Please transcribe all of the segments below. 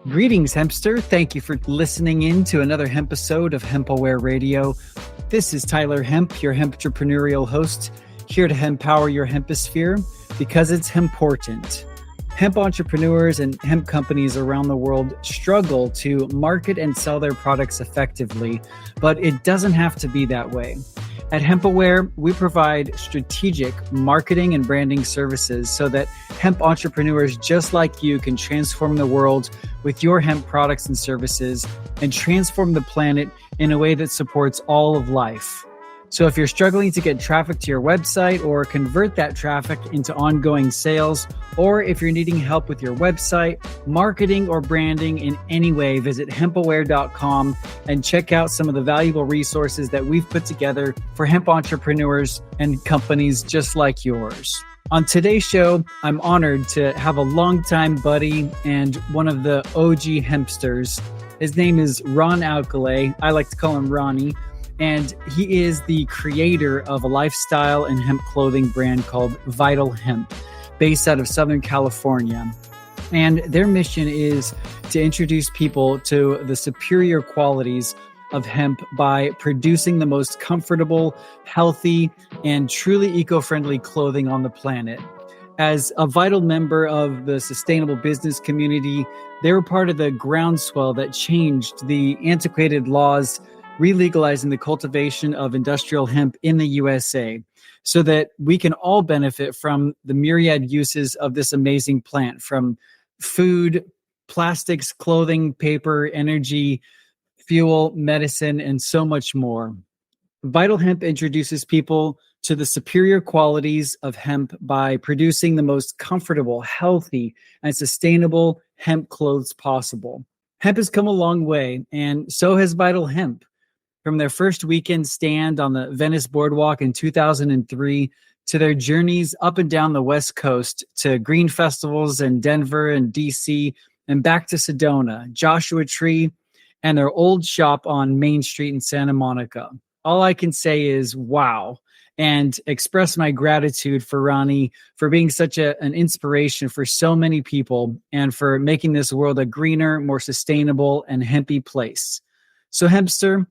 Greetings, Hempster. Thank you for listening in to another hemp episode of HempAware Radio. This is Tyler Hemp, your hemp-entrepreneurial host, here to empower your hemposphere because it's important. Hemp entrepreneurs and hemp companies around the world struggle to market and sell their products effectively, but it doesn't have to be that way. At HempAware, we provide strategic marketing and branding services so that hemp entrepreneurs just like you can transform the world with your hemp products and services and transform the planet in a way that supports all of life. So if you're struggling to get traffic to your website or convert that traffic into ongoing sales, or if you're needing help with your website, marketing, or branding in any way, visit hempaware.com and check out some of the valuable resources that we've put together for hemp entrepreneurs and companies just like yours. On today's show, I'm honored to have a longtime buddy and one of the OG hempsters. His name is Ron Alcalay. I like to call him Ronnie. And he is the creator of a lifestyle and hemp clothing brand called Vital Hemp, based out of Southern California. And their mission is to introduce people to the superior qualities of hemp by producing the most comfortable, healthy, and truly eco-friendly clothing on the planet. As a vital member of the sustainable business community, they were part of the groundswell that changed the antiquated laws re-legalizing the cultivation of industrial hemp in the USA so that we can all benefit from the myriad uses of this amazing plant, from food, plastics, clothing, paper, energy, fuel, medicine, and so much more. Vital Hemp introduces people to the superior qualities of hemp by producing the most comfortable, healthy, and sustainable hemp clothes possible. Hemp has come a long way, and so has Vital Hemp. From their first weekend stand on the Venice Boardwalk in 2003 to their journeys up and down the West Coast to green festivals in Denver and DC and back to Sedona, Joshua Tree, and their old shop on Main Street in Santa Monica. All I can say is wow, and express my gratitude for Ronnie for being such an inspiration for so many people and for making this world a greener, more sustainable, and hempy place. So Hempster,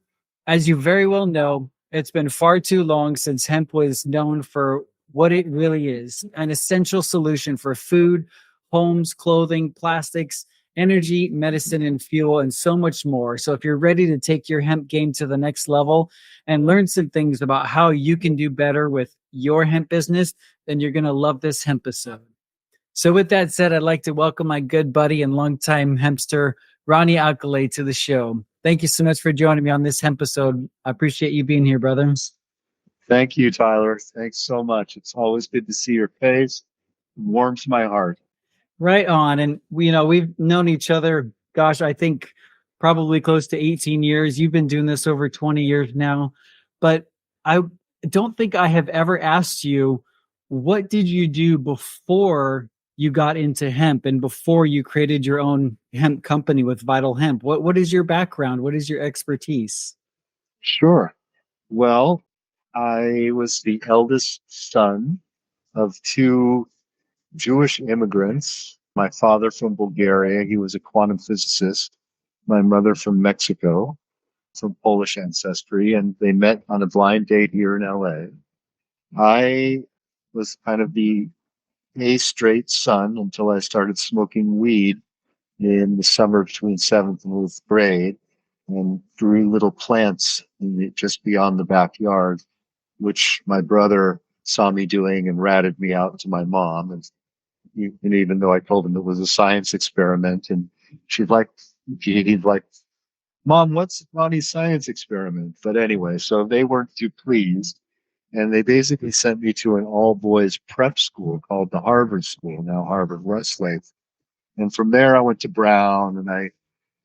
as you very well know, it's been far too long since hemp was known for what it really is, an essential solution for food, homes, clothing, plastics, energy, medicine, and fuel, and so much more. So if you're ready to take your hemp game to the next level and learn some things about how you can do better with your hemp business, then you're going to love this hemp episode. So with that said, I'd like to welcome my good buddy and longtime hempster, Ronnie Alcalay, to the show. Thank you so much for joining me on this hemp episode. I appreciate you being here, brother. Thank you, Tyler. Thanks so much. It's always good to see your face. It warms my heart. Right on. And we've known each other, gosh, I think probably close to 18 years. You've been doing this over 20 years now. But I don't think I have ever asked you, what did you do before you got into hemp and before you created your own hemp company with Vital Hemp? What is your background? What is your expertise? Sure. Well, I was the eldest son of two Jewish immigrants. My father from Bulgaria, he was a quantum physicist. My mother from Mexico, from Polish ancestry, and they met on a blind date here in LA. I was kind of the straight son until I started smoking weed in the summer between 7th and 8th grade and grew little plants just beyond the backyard, which my brother saw me doing and ratted me out to my mom. And even though I told him it was a science experiment, and he's like, Mom, what's Ronnie's science experiment? But anyway, so they weren't too pleased. And they basically sent me to an all-boys prep school called the Harvard School, now Harvard Westlake. And from there, I went to Brown, and I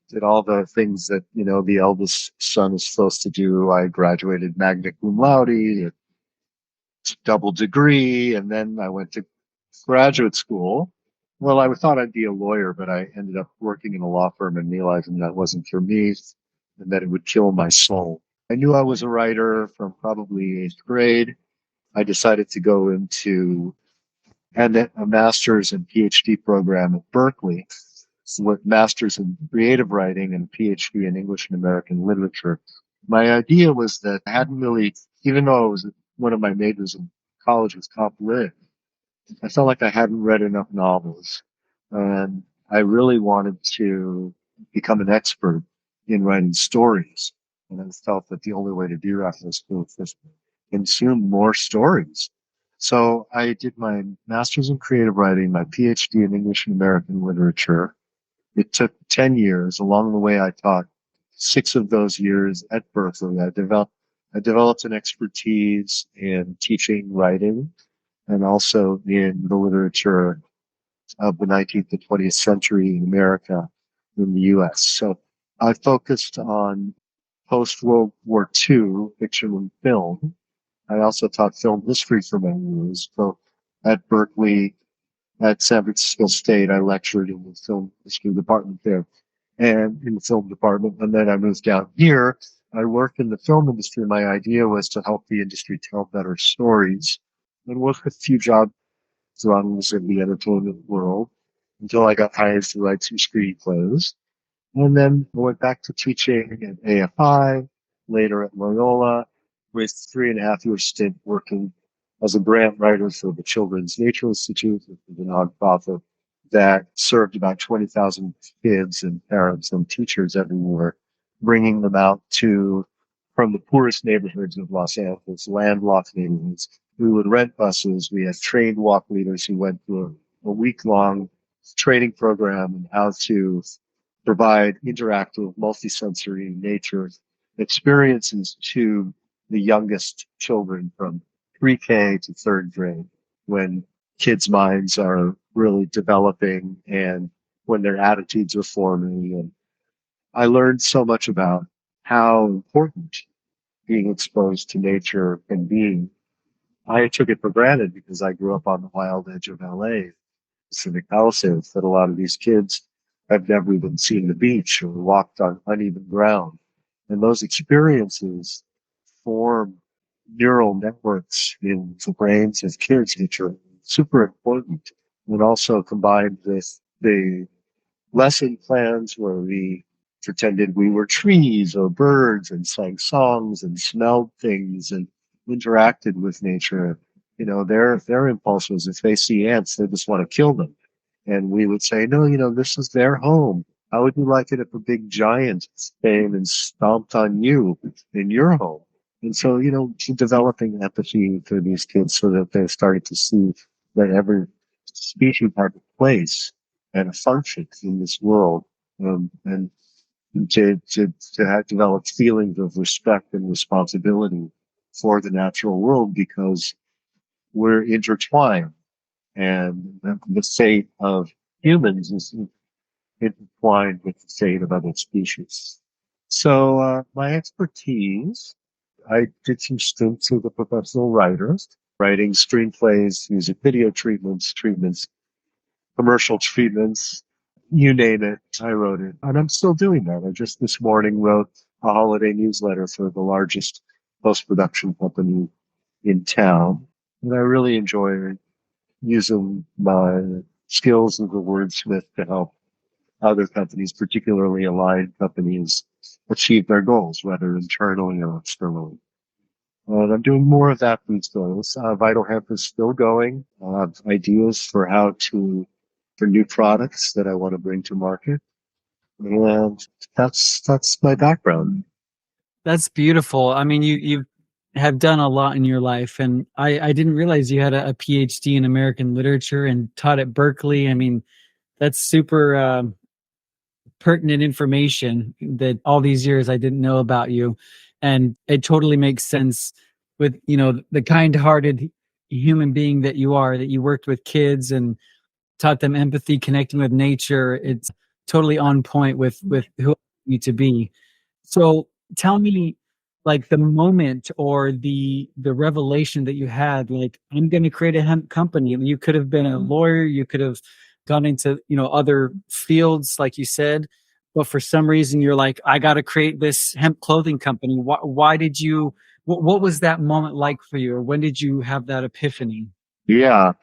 did all the things that, the eldest son is supposed to do. I graduated magna cum laude, a double degree, and then I went to graduate school. Well, I thought I'd be a lawyer, but I ended up working in a law firm and realizing that wasn't for me and that it would kill my soul. I knew I was a writer from probably 8th grade. I decided to go into a master's and PhD program at Berkeley. with master's in creative writing and PhD in English and American literature. My idea was that I hadn't really, even though it was one of my majors in college was comp lit, I felt like I hadn't read enough novels. And I really wanted to become an expert in writing stories. And I felt that the only way to do that was to just consume more stories. So I did my master's in creative writing, my PhD in English and American literature. It took 10 years. Along the way, I taught 6 of those years at Berkeley. I developed an expertise in teaching writing and also in the literature of the 19th and 20th century in America, in the US. So I focused on post-World War II fiction and film. I also taught film history for many years. So at Berkeley, at San Francisco State, I lectured in the film history department there and in the film department. And then I moved down here. I worked in the film industry. My idea was to help the industry tell better stories and worked with a few jobs runs in the entertainment world until I got hired to write 2 screenplays. And then I went back to teaching at AFI, later at Loyola, with 3.5 year stint working as a grant writer for the Children's Nature Institute, which is a nonprofit that served about 20,000 kids and parents and teachers every year, bringing them out from the poorest neighborhoods of Los Angeles, landlocked neighborhoods. We would rent buses. We had trained walk leaders who went through a week-long training program on how to provide interactive, multisensory nature experiences to the youngest children from pre-K to third grade, when kids' minds are really developing and when their attitudes are forming. And I learned so much about how important being exposed to nature can be. I took it for granted because I grew up on the wild edge of LA, Pacific Palisades, that a lot of these kids have never even seen the beach or walked on uneven ground. And those experiences form neural networks in the brains of kids, which are super important. And also combined with the lesson plans where we pretended we were trees or birds and sang songs and smelled things and interacted with nature. Their impulse was if they see ants, they just want to kill them. And we would say, no, this is their home. How would you like it if a big giant came and stomped on you in your home? And so, developing empathy for these kids so that they're starting to see that every species has a place and a function in this world, and to have developed feelings of respect and responsibility for the natural world because we're intertwined, and the fate of humans is intertwined with the fate of other species. So my expertise, I did some stints as a professional writer, writing screenplays, music video treatments, commercial treatments, you name it, I wrote it. And I'm still doing that. I just this morning wrote a holiday newsletter for the largest post-production company in town. And I really enjoy using my skills as a wordsmith to help other companies, particularly aligned companies, achieve their goals, whether internally or externally. And I'm doing more of that these days. Vital Hemp is still going. I have ideas for new products that I want to bring to market. And that's my background. That's beautiful. I mean, you have done a lot in your life, and I didn't realize you had a PhD in American literature and taught at Berkeley. I mean, that's super pertinent information that all these years I didn't know about you, and it totally makes sense with the kind-hearted human being that you are. That you worked with kids and taught them empathy, connecting with nature. It's totally on point with who I need to be. So tell me, like, the moment or the revelation that you had, like, I'm going to create a hemp company. You could have been a lawyer, you could have gone into other fields, like you said, but for some reason you're like, I got to create this hemp clothing company. Why did you? What was that moment like for you, or when did you have that epiphany? Yeah.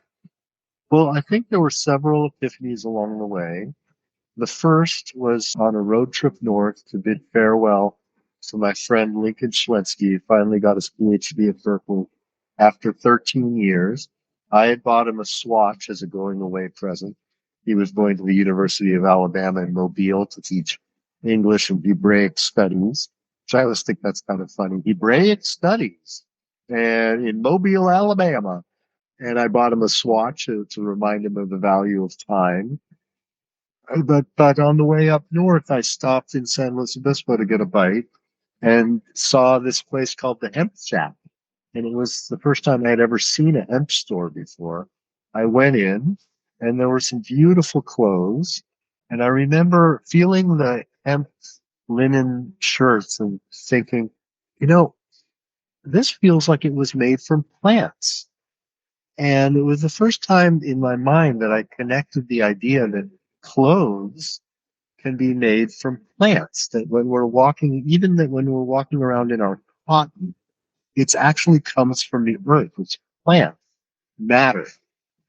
Well, I think there were several epiphanies along the way. The first was on a road trip north to bid farewell to my friend Lincoln Schwensky. He finally got his PhD at Berkeley after 13 years. I had bought him a swatch as a going away present. He was going to the University of Alabama in Mobile to teach English and Hebraic studies, which I always think that's kind of funny. Hebraic studies and in Mobile, Alabama. And I bought him a swatch to remind him of the value of time. But on the way up north, I stopped in San Luis Obispo to get a bite and saw this place called the Hemp Shop. And it was the first time I had ever seen a hemp store before. I went in and there were some beautiful clothes. And I remember feeling the hemp linen shirts and thinking, you know, this feels like it was made from plants. And it was the first time in my mind that I connected the idea that clothes can be made from plants. That when we're walking, even that when we're walking around in our cotton, it actually comes from the earth. It's plant matter.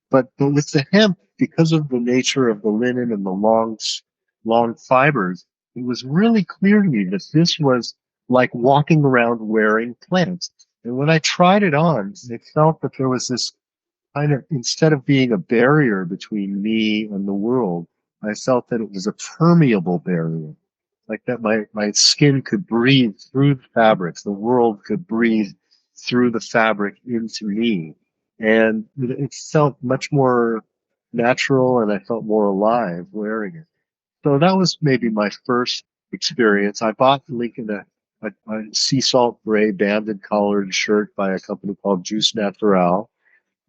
But with the hemp, because of the nature of the linen and the long fibers, it was really clear to me that this was like walking around wearing plants. And when I tried it on, it felt that there was this kind of, instead of being a barrier between me and the world, I felt that it was a permeable barrier, like that my skin could breathe through the fabrics, the world could breathe through the fabric into me. And it felt much more natural and I felt more alive wearing it. So that was maybe my first experience. I bought Lincoln a sea salt gray banded collared shirt by a company called Juice Natural.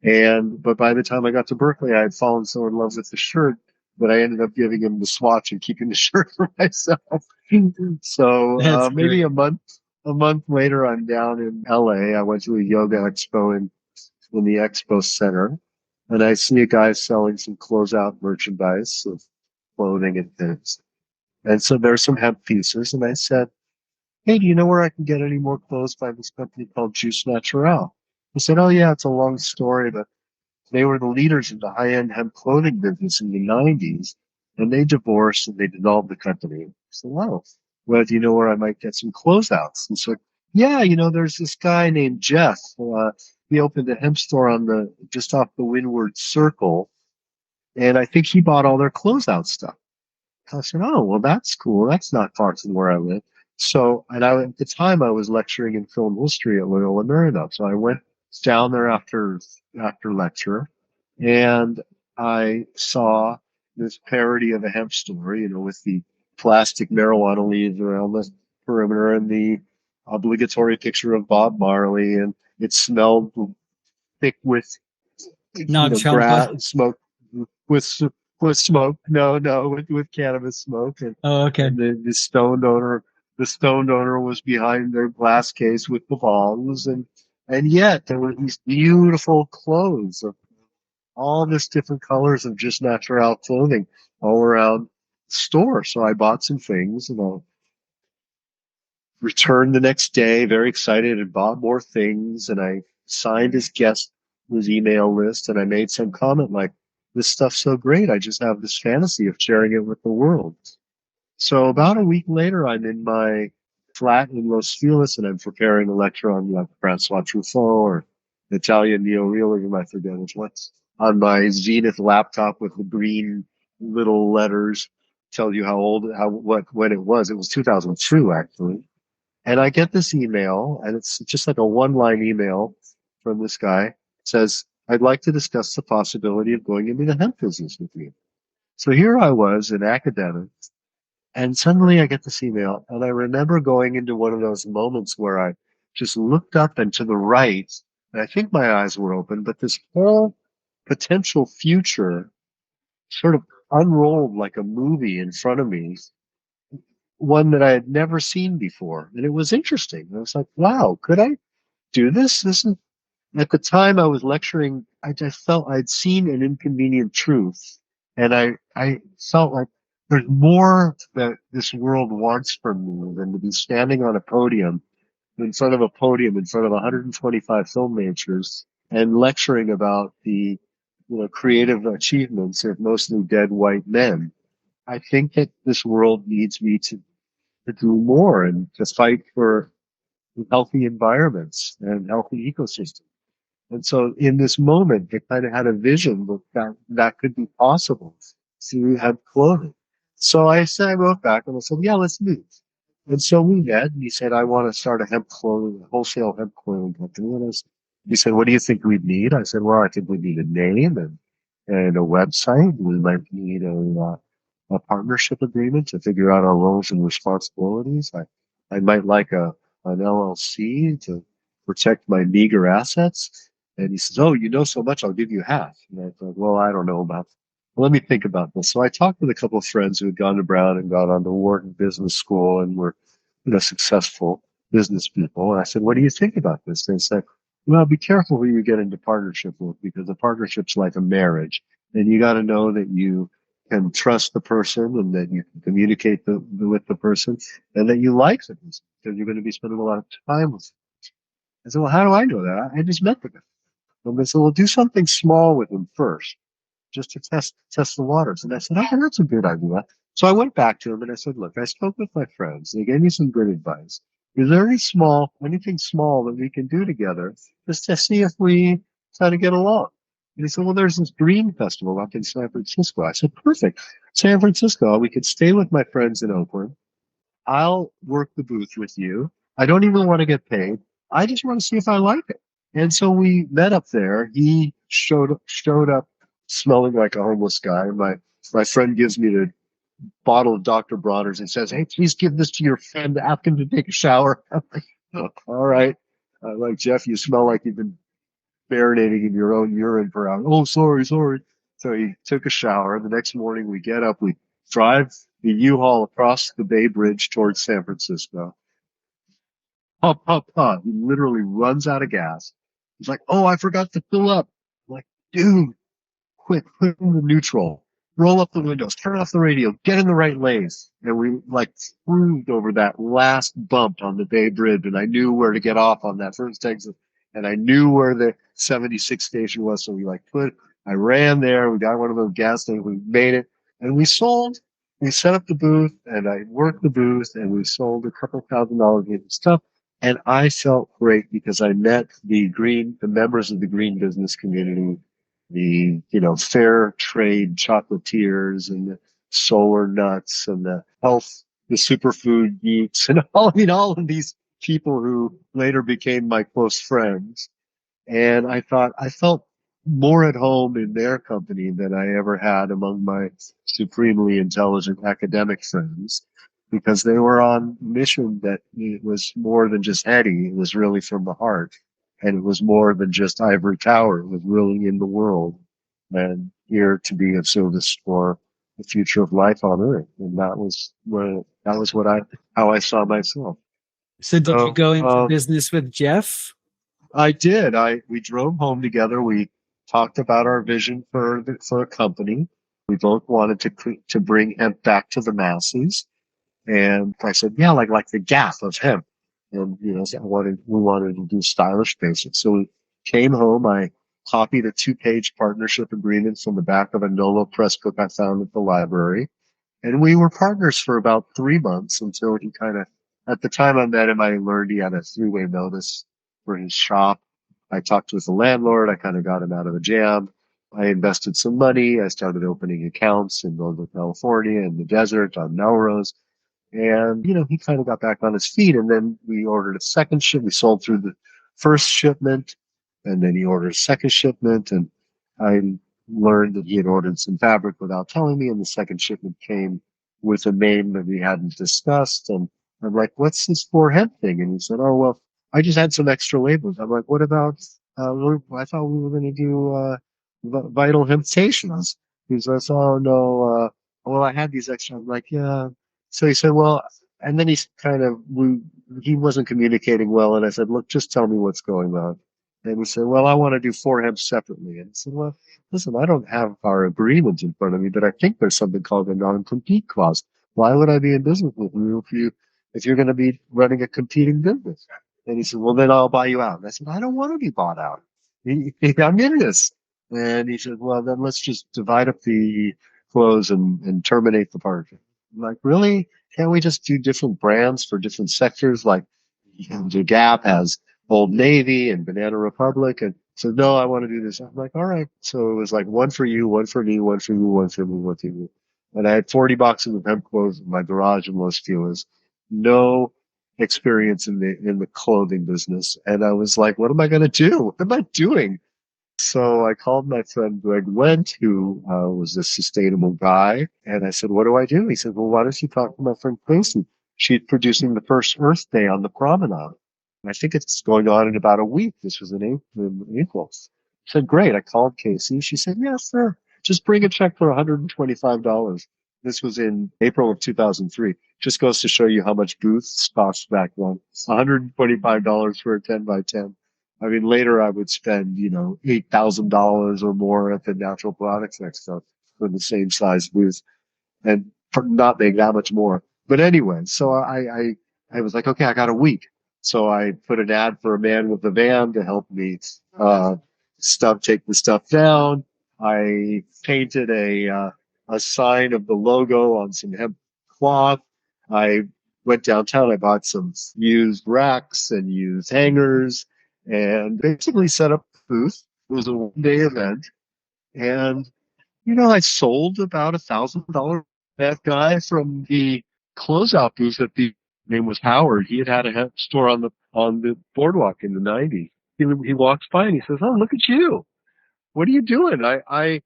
But by the time I got to Berkeley, I had fallen so in love with the shirt that I ended up giving him the swatch and keeping the shirt for myself. So That's maybe great. a month later, I'm down in LA. I went to a yoga expo in the expo center, and I see a guy selling some closeout merchandise of clothing and things. And so there's some hemp pieces, and I said, "Hey, do you know where I can get any more clothes by this company called Juice Natural?" He said, "Oh yeah, it's a long story, but they were the leaders in the high-end hemp clothing business in the 90s, and they divorced and they dissolved the company." So, wow. Well, do you know where I might get some closeouts? And so, yeah, there's this guy named Jeff. He opened a hemp store on just off the Windward Circle, and I think he bought all their closeout stuff. I said, "Oh, well, that's cool. That's not far from where I live." So, and at the time I was lecturing in film history at Loyola Marymount. So I went down there after lecture and I saw this parody of a hemp store, with the plastic marijuana leaves around the perimeter and the obligatory picture of Bob Marley. And it smelled thick with Not grass champa. smoke with with smoke. No, with cannabis smoke, and Oh, okay. and the stoned owner was behind their glass case with the bongs, and yet there were these beautiful clothes of all this different colors of just natural clothing all around the store. So I bought some things, and I returned the next day, very excited, and bought more things. And I signed his email list, and I made some comment like, "This stuff's so great. I just have this fantasy of sharing it with the world." So about a week later, I'm in my flat in Los Feliz, and I'm preparing a lecture on Francois Truffaut or Italian neorealism. I forget which one's on my Zenith laptop with the green little letters. Tell you when it was. It was 2002, actually. And I get this email, and it's just like a one-line email from this guy. It says, "I'd like to discuss the possibility of going into the hemp business with you." So here I was, an academic, and suddenly I get this email, and I remember going into one of those moments where I just looked up and to the right, and I think my eyes were open, but this whole potential future sort of unrolled like a movie in front of me, one that I had never seen before. And it was interesting. I was like, wow, could I do this? At the time I was lecturing, I just felt I'd seen an inconvenient truth. And I felt like there's more that this world wants from me than to be standing on a podium, in front of 125 filmmakers and lecturing about the, creative achievements of mostly dead white men. I think that this world needs me to do more and to fight for healthy environments and healthy ecosystems. And so in this moment, I kind of had a vision that could be possible through hemp clothing. So I wrote back and I said, yeah, let's meet. And so we met and he said, I want to start a wholesale hemp clothing company. He said, what do you think we'd need? I said, well, I think we need a name and a website. We might need a partnership agreement to figure out our roles and responsibilities. I might like an LLC to protect my meager assets. And he says, oh, you know so much, I'll give you half. And I thought, well, I don't know about well, let me think about this. So I talked with a couple of friends who had gone to Brown and got on to Wharton Business School and were, successful business people. And I said, what do you think about this? And they said, well, be careful who you get into partnership with because a partnership's like a marriage. And you got to know that you can trust the person and that you can communicate with the person and that you like the person because you're going to be spending a lot of time with them. I said, well, how do I know that? I just met the guy. And they said, well, do something small with him first just to test the waters. And I said, oh, that's a good idea. So I went back to him and I said, look, I spoke with my friends. They gave me some good advice. Is there anything small that we can do together just to see if we kind of get along? And he said, well, there's this green festival up in San Francisco. I said, perfect. San Francisco, we could stay with my friends in Oakland. I'll work the booth with you. I don't even want to get paid. I just want to see if I like it. And so we met up there. He showed up smelling like a homeless guy. My friend gives me the bottle of Dr. Bronner's and says, hey, please give this to your friend. Ask him to take a shower. I'm like, oh, all right. Like, Jeff, you smell like you've been marinating in your own urine for hours. Oh, sorry. So he took a shower. The next morning we get up, we drive the U-Haul across the Bay Bridge towards San Francisco. Pump, pump, pump. He literally runs out of gas. He's like, oh, I forgot to fill up. I'm like, dude, quick, put in the neutral, roll up the windows, turn off the radio, get in the right lanes. And we like cruised over that last bump on the Bay Bridge. And I knew where to get off on that first exit. And I knew where the 76 station was. So I ran there. We got one of those gas stations. We made it and we set up the booth and I worked the booth and we sold a couple $1,000 worth of stuff. And I felt great because I met the members of the green business community, the, fair trade chocolatiers and the solar nuts and the superfood geeks and all of these people who later became my close friends. And I felt more at home in their company than I ever had among my supremely intelligent academic friends because they were on mission that it was more than just heady. It was really from the heart. And it was more than just ivory tower. It was really in the world and here to be of service for the future of life on Earth. And how I saw myself. So did you go into So, business with Jeff? I did. We drove home together. We talked about our vision for a company. We both wanted to bring hemp back to the masses. And I said, yeah, like the gaff of hemp. And, we wanted to do stylish basics. So we came home. I copied a 2-page partnership agreement from the back of a Nolo press book I found at the library. And we were partners for about 3 months until he at the time I met him, I learned he had a 3-way notice for his shop. I talked with the landlord. I kind of got him out of a jam. I invested some money. I started opening accounts in Northern California, in the desert, on Melrose. And, he kind of got back on his feet. And then we ordered a second ship. We sold through the first shipment. And then he ordered a second shipment. And I learned that he had ordered some fabric without telling me. And the second shipment came with a name that we hadn't discussed. And I'm like, what's this for hemp thing? And he said, oh, well, I just had some extra labels. I'm like, what about, I thought we were going to do, Vital Hemp stations. He says, oh, no, well, I had these extra. I'm like, yeah. So he said, well, and then he wasn't communicating well. And I said, look, just tell me what's going on. And he said, well, I want to do 4 hemp separately. And I said, well, listen, I don't have our agreement in front of me, but I think there's something called a non-compete clause. Why would I be in business with you if you're going to be running a competing business? And he said, well, then I'll buy you out. And I said, I don't want to be bought out. I'm in this. And he said, well, then let's just divide up the close and terminate the partnership. I'm like, really? Can't we just do different brands for different sectors? Like, the Gap has Old Navy and Banana Republic. And so, no, I want to do this. I'm like, all right. So it was like one for you, one for me, one for you, one for me, one for you. And I had 40 boxes of hemp clothes in my garage in Los Feliz. No experience in the clothing business. And I was like, what am I going to do? What am I doing? So I called my friend Greg Wendt, who was a sustainable guy. And I said, what do I do? He said, well, why don't you talk to my friend Casey? She's producing the first Earth Day on the promenade. And I think it's going on in about a week. This was in April. I said, great. I called Casey. She said, yes, sir. Just bring a check for $125. This was in April of 2003. Just goes to show you how much booths cost back then. $125 for a 10 by 10. I mean, later I would spend, $8,000 or more at the Natural Products Expo for the same size booth and for not make that much more. But anyway, so I was like, okay, I got a week. So I put an ad for a man with a van to help me, take the stuff down. I painted a sign of the logo on some hemp cloth. I went downtown. I bought some used racks and used hangers and basically set up a booth. It was a one-day event. And, I sold about $1,000. That guy from the closeout booth at the name was Howard. He had a hemp store on the boardwalk in the 90s. He walks by and he says, "Oh, look at you. What are you doing? I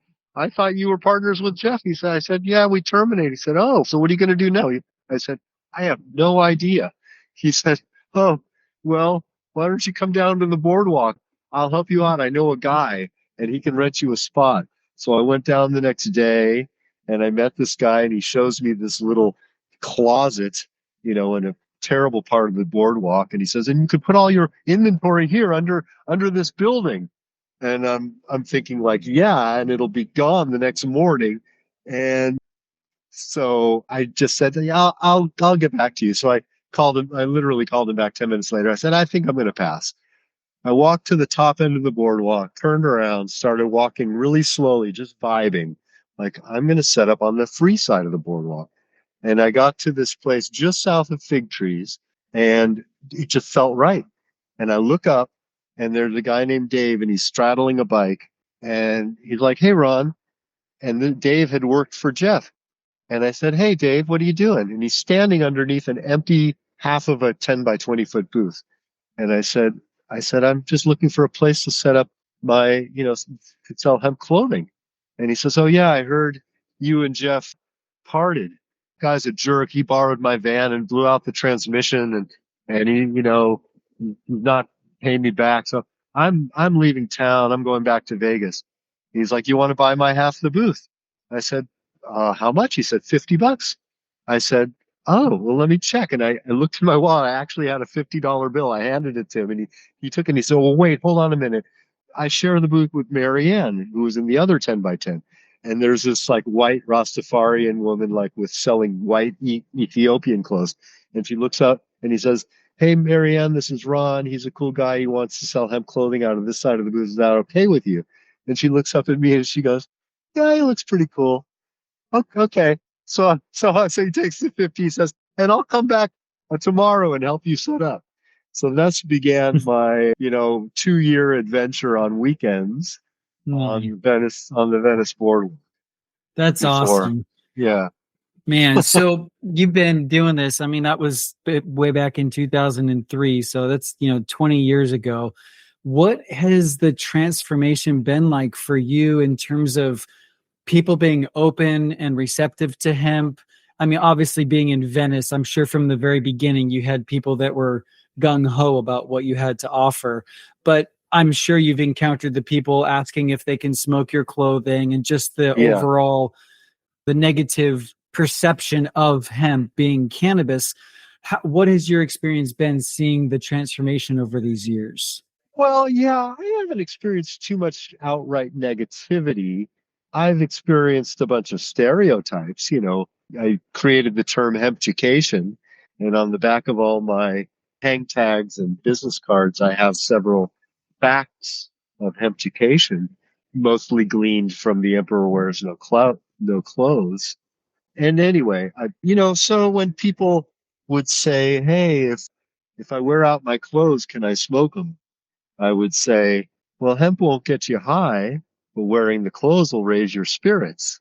thought you were partners with Jeff." I said, "Yeah, we terminated." He said, "Oh, so what are you going to do now?" I said, "I have no idea." He said, "Oh, well, why don't you come down to the boardwalk? I'll help you out. I know a guy and he can rent you a spot." So I went down the next day and I met this guy and he shows me this little closet, in a terrible part of the boardwalk. And he says, "And you could put all your inventory here under this building." And I'm thinking like, yeah, and it'll be gone the next morning. And so I just said, "Yeah, I'll get back to you." So I called him. I literally called him back 10 minutes later. I said, "I think I'm going to pass." I walked to the top end of the boardwalk, turned around, started walking really slowly, just vibing. Like, I'm going to set up on the free side of the boardwalk. And I got to this place just south of Fig Trees, and it just felt right. And I look up, and there's a guy named Dave, and he's straddling a bike. And he's like, "Hey, Ron." And then Dave had worked for Jeff. And I said, "Hey, Dave, what are you doing?" And he's standing underneath an empty half of a 10 by 20 foot booth. And I said, "I'm just looking for a place to set up my, to sell hemp clothing." And he says, "Oh yeah, I heard you and Jeff parted." Guy's a jerk. He borrowed my van and blew out the transmission and he, not paying me back. So I'm leaving town. I'm going back to Vegas. He's like, "You want to buy my half of the booth?" I said, "How much?" He said, $50. I said, "Oh, well, let me check." And I looked in my wallet. I actually had a $50 bill. I handed it to him and he took it and he said, "Well, wait, hold on a minute. I share the booth with Marianne, who was in the other 10 by 10. And there's this like white Rastafarian woman, like with selling white Ethiopian clothes." And she looks up and he says, "Hey, Marianne, this is Ron. He's a cool guy. He wants to sell hemp clothing out of this side of the booth. Is that okay with you?" And she looks up at me and she goes, "Yeah, he looks pretty cool." Okay. So he takes the 50. He says, "And I'll come back tomorrow and help you set up." So that's began my, 2-year adventure on weekends on the Venice boardwalk That's before. awesome. Yeah. Man, so you've been doing this. I mean, that was way back in 2003. So that's, 20 years ago. What has the transformation been like for you in terms of people being open and receptive to hemp? I mean, obviously being in Venice, I'm sure from the very beginning you had people that were gung ho about what you had to offer, but I'm sure you've encountered the people asking if they can smoke your clothing and just the Yeah. overall, the negative perception of hemp being cannabis. What has your experience been seeing the transformation over these years? Well, yeah, I haven't experienced too much outright negativity. I've experienced a bunch of stereotypes. I created the term hemp education, and on the back of all my hang tags and business cards, I have several facts of hemp education, mostly gleaned from the Emperor Wears No Clout no clothes. And anyway, so when people would say, "Hey, if I wear out my clothes, can I smoke them?" I would say, "Well, hemp won't get you high, but wearing the clothes will raise your spirits."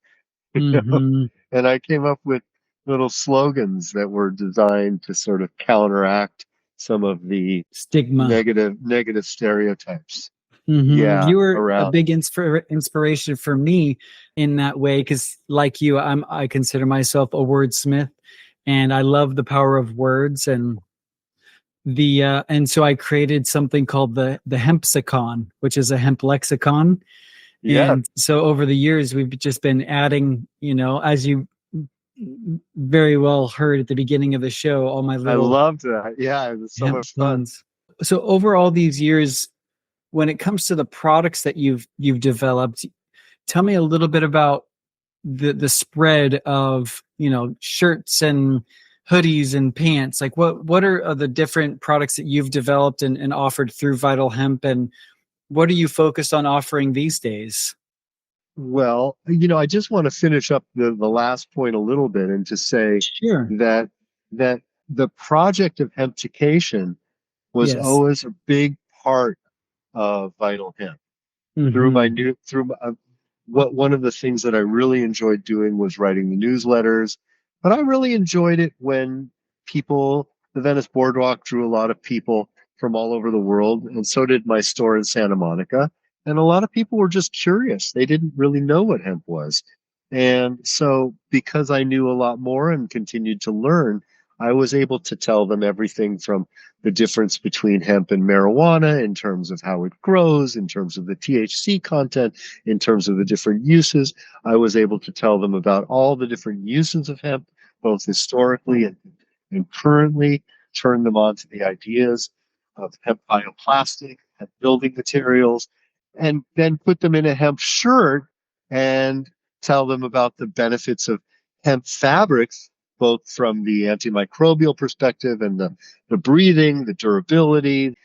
Hmm. And I came up with little slogans that were designed to sort of counteract some of the Stigma. negative stereotypes. Hmm. Yeah, You were a around. big inspiration for me in that way because, like you, I consider myself a wordsmith, and I love the power of words. And so I created something called the Hempsicon, which is a hemp lexicon. Yeah, And so over the years, we've just been adding, as you very well heard at the beginning of the show, all my I little loved that. Yeah, it was so hemp much fun. puns. So over all these years, when it comes to the products that you've developed, tell me a little bit about the spread of shirts and hoodies and pants. Like what are the different products that you've developed and offered through Vital Hemp, and what are you focused on offering these days? Well, I just want to finish up the last point a little bit and to say Sure. that that the project of hemptication was Yes. always a big part of Vital Hemp. Through my Hmm. new through my, what one of the things that I really enjoyed doing was writing the newsletters, but I really enjoyed it when the Venice Boardwalk drew a lot of people from all over the world, and so did my store in Santa Monica. And a lot of people were just curious. They didn't really know what hemp was. And so because I knew a lot more and continued to learn, I was able to tell them everything from the difference between hemp and marijuana in terms of how it grows, in terms of the THC content, in terms of the different uses. I was able to tell them about all the different uses of hemp, both historically and currently, turn them on to the ideas of hemp bioplastic, hemp building materials, and then put them in a hemp shirt and tell them about the benefits of hemp fabrics, both from the antimicrobial perspective and the breathing, the durability,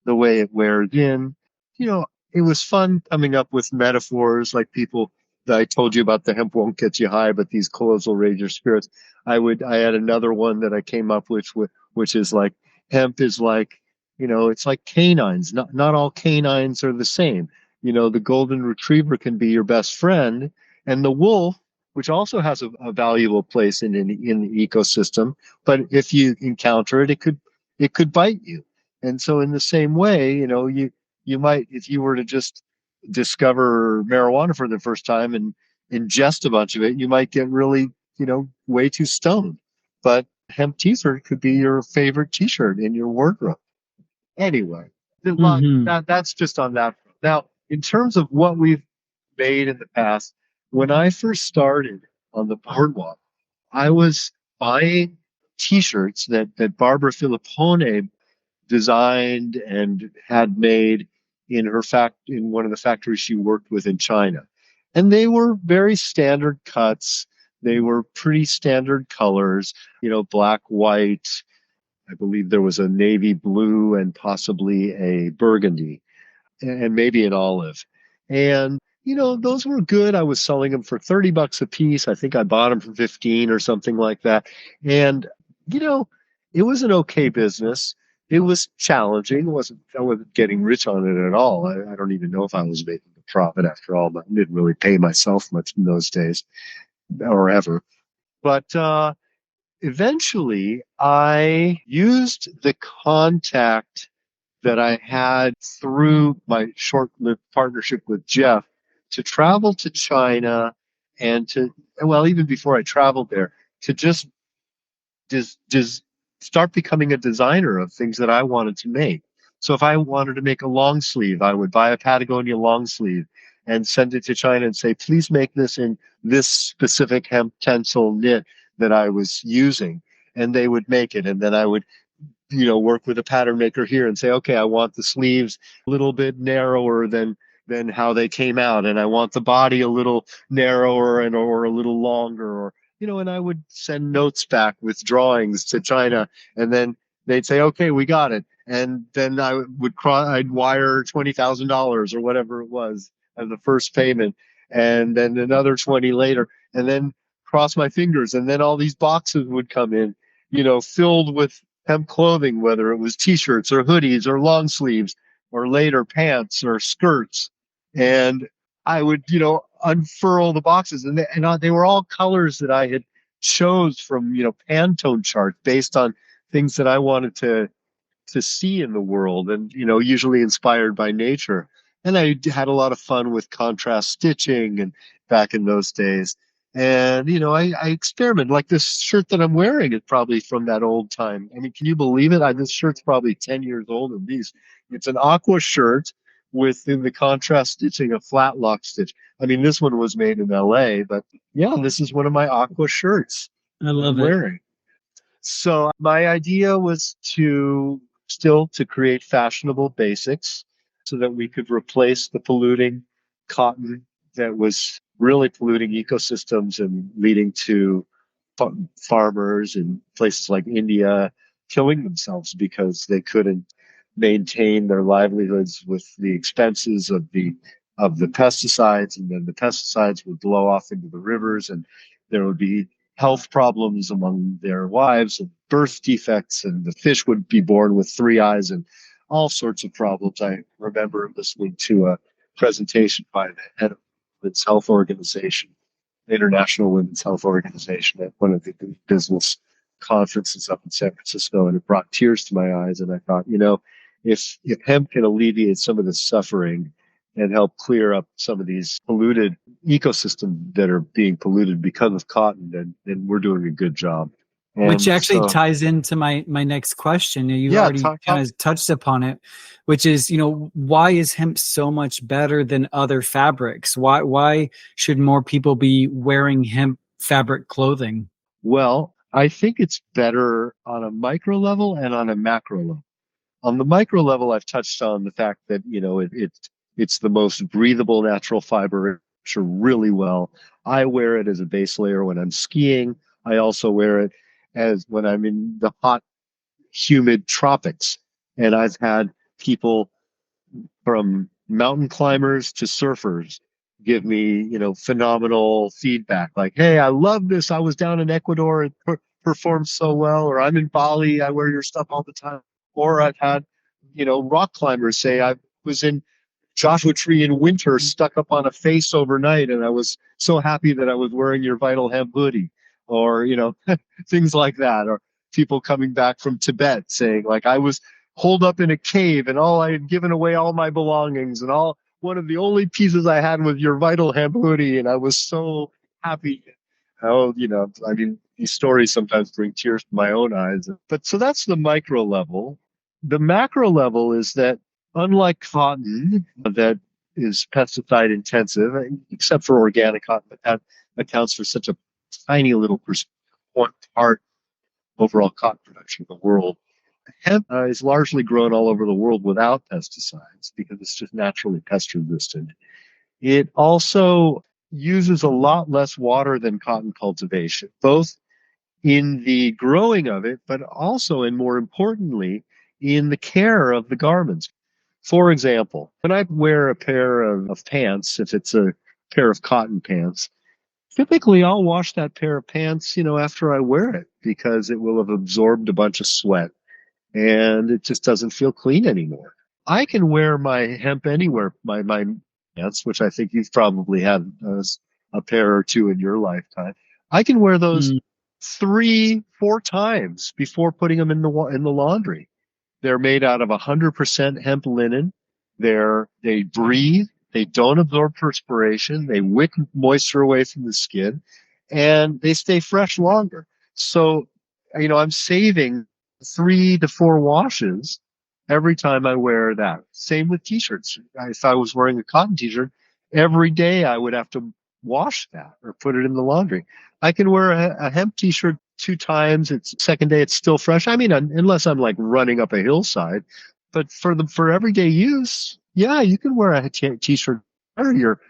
the way it wears in. It was fun coming up with metaphors like people that I told you about the hemp won't get you high, but these clothes will raise your spirits. I had another one that I came up with, which is like hemp is like, it's like canines. Not all canines are the same. The golden retriever can be your best friend, and the wolf, which also has a valuable place in the ecosystem, but if you encounter it, it could bite you. And so in the same way, you might, if you were to just discover marijuana for the first time and ingest a bunch of it, you might get really, way too stoned. But hemp t-shirt could be your favorite t-shirt in your wardrobe. Anyway, Hmm. that's just on that. Now, in terms of what we've made in the past, when I first started on the boardwalk, I was buying t-shirts that Barbara Filippone designed and had made in one of the factories she worked with in China. And they were very standard cuts. They were pretty standard colors, black, white. I believe there was a navy blue and possibly a burgundy and maybe an olive. And those were good. I was selling them for $30 a piece. I think I bought them for 15 or something like that. And you know, it was an okay business. It was challenging. I wasn't getting rich on it at all. I don't even know if I was making a profit after all, but I didn't really pay myself much in those days or ever. But eventually I used the contact that I had through my short-lived partnership with Jeff to travel to China and well, even before I traveled there, to just start becoming a designer of things that I wanted to make. So if I wanted to make a long sleeve, I would buy a Patagonia long sleeve and send it to China and say, please make this in this specific hemp tencel knit that I was using. And they would make it. And then I would work with a pattern maker here and say, okay, I want the sleeves a little bit narrower than how they came out, and I want the body a little narrower and or a little longer, or and I would send notes back with drawings to China, and then they'd say, okay, we got it, and then I'd wire $20,000 or whatever it was as the first payment, and then another 20 later. and then cross my fingers, and then all these boxes would come in, filled with hemp clothing, whether it was t-shirts or hoodies or long sleeves or later pants or skirts. And I would, unfurl the boxes, and they were all colors that I had chose from, Pantone charts based on things that I wanted to see in the world, and usually inspired by nature. And I had a lot of fun with contrast stitching and back in those days. And I experiment. Like this shirt that I'm wearing is probably from that old time. I mean, can you believe it? This shirt's probably 10 years old at least. It's an aqua shirt with, in the contrast stitching, a flat lock stitch. I mean, this one was made in LA, but yeah, this is one of my aqua shirts I love I'm it. wearing. So my idea was to create fashionable basics so that we could replace the polluting cotton that was really polluting ecosystems and leading to farmers in places like India killing themselves because they couldn't maintain their livelihoods with the expenses of the pesticides, and then the pesticides would blow off into the rivers, and there would be health problems among their wives and birth defects, and the fish would be born with three eyes and all sorts of problems. I remember listening to a presentation by the head of Women's Health Organization, the International Women's Health Organization, at one of the business conferences up in San Francisco, and it brought tears to my eyes. And I thought, if hemp can alleviate some of the suffering and help clear up some of these polluted ecosystems that are being polluted because of cotton, then we're doing a good job. Which actually ties into my next question. You've already kind of touched upon it, which is, why is hemp so much better than other fabrics? Why should more people be wearing hemp fabric clothing? Well, I think it's better on a micro level and on a macro level. On the micro level, I've touched on the fact that, it's the most breathable natural fiber really well. I wear it as a base layer when I'm skiing. I also wear it as when I'm in the hot, humid tropics. And I've had people from mountain climbers to surfers give me, phenomenal feedback. Like, hey, I love this. I was down in Ecuador and performed so well. Or I'm in Bali. I wear your stuff all the time. Or I've had, rock climbers say I was in Joshua Tree in winter, stuck up on a face overnight, and I was so happy that I was wearing your Vital Hemp hoodie, or things like that. Or people coming back from Tibet saying, like, I was holed up in a cave and I had given away all my belongings, and one of the only pieces I had was your Vital Hemp hoodie, and I was so happy. Oh, I mean, these stories sometimes bring tears to my own eyes. But so that's the micro level. The macro level is that, unlike cotton, that is pesticide intensive, except for organic cotton, but that accounts for such a tiny little part overall cotton production in the world. Hemp is largely grown all over the world without pesticides because it's just naturally pest resistant. It also uses a lot less water than cotton cultivation, both in the growing of it, but also, and more importantly, in the care of the garments. For example, when I wear a pair of pants, if it's a pair of cotton pants, typically I'll wash that pair of pants, after I wear it, because it will have absorbed a bunch of sweat and it just doesn't feel clean anymore. I can wear my hemp anywhere, my pants, which I think you've probably had a pair or two in your lifetime. I can wear those 3-4 times before putting them in the laundry. They're made out of 100% hemp linen. They breathe. They don't absorb perspiration. They wick moisture away from the skin, and they stay fresh longer. So, I'm saving 3 to 4 washes every time I wear that. Same with t-shirts. If I was wearing a cotton t-shirt, every day I would have to wash that or put it in the laundry. I can wear a hemp t-shirt 2 times. It's second day, it's still fresh. I mean, unless I'm like running up a hillside, but for everyday use, yeah, you can wear a t-shirt. You're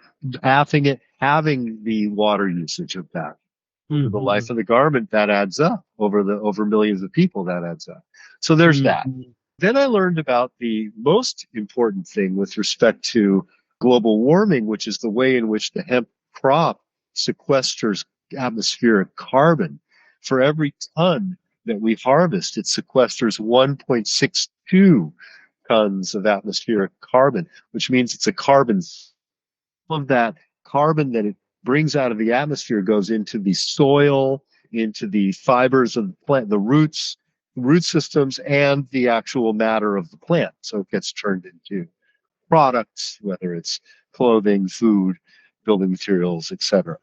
having the water usage of that. Mm-hmm. The life of the garment, that adds up over millions of people. That adds up. So there's that. Then I learned about the most important thing with respect to global warming, which is the way in which the hemp crop sequesters atmospheric carbon. For every ton that we harvest, it sequesters 1.62 tons of atmospheric carbon, which means it's a carbon. Of that carbon that it brings out of the atmosphere goes into the soil, into the fibers of the plant, the roots, root systems, and the actual matter of the plant. So it gets turned into products, whether it's clothing, food, building materials, etc.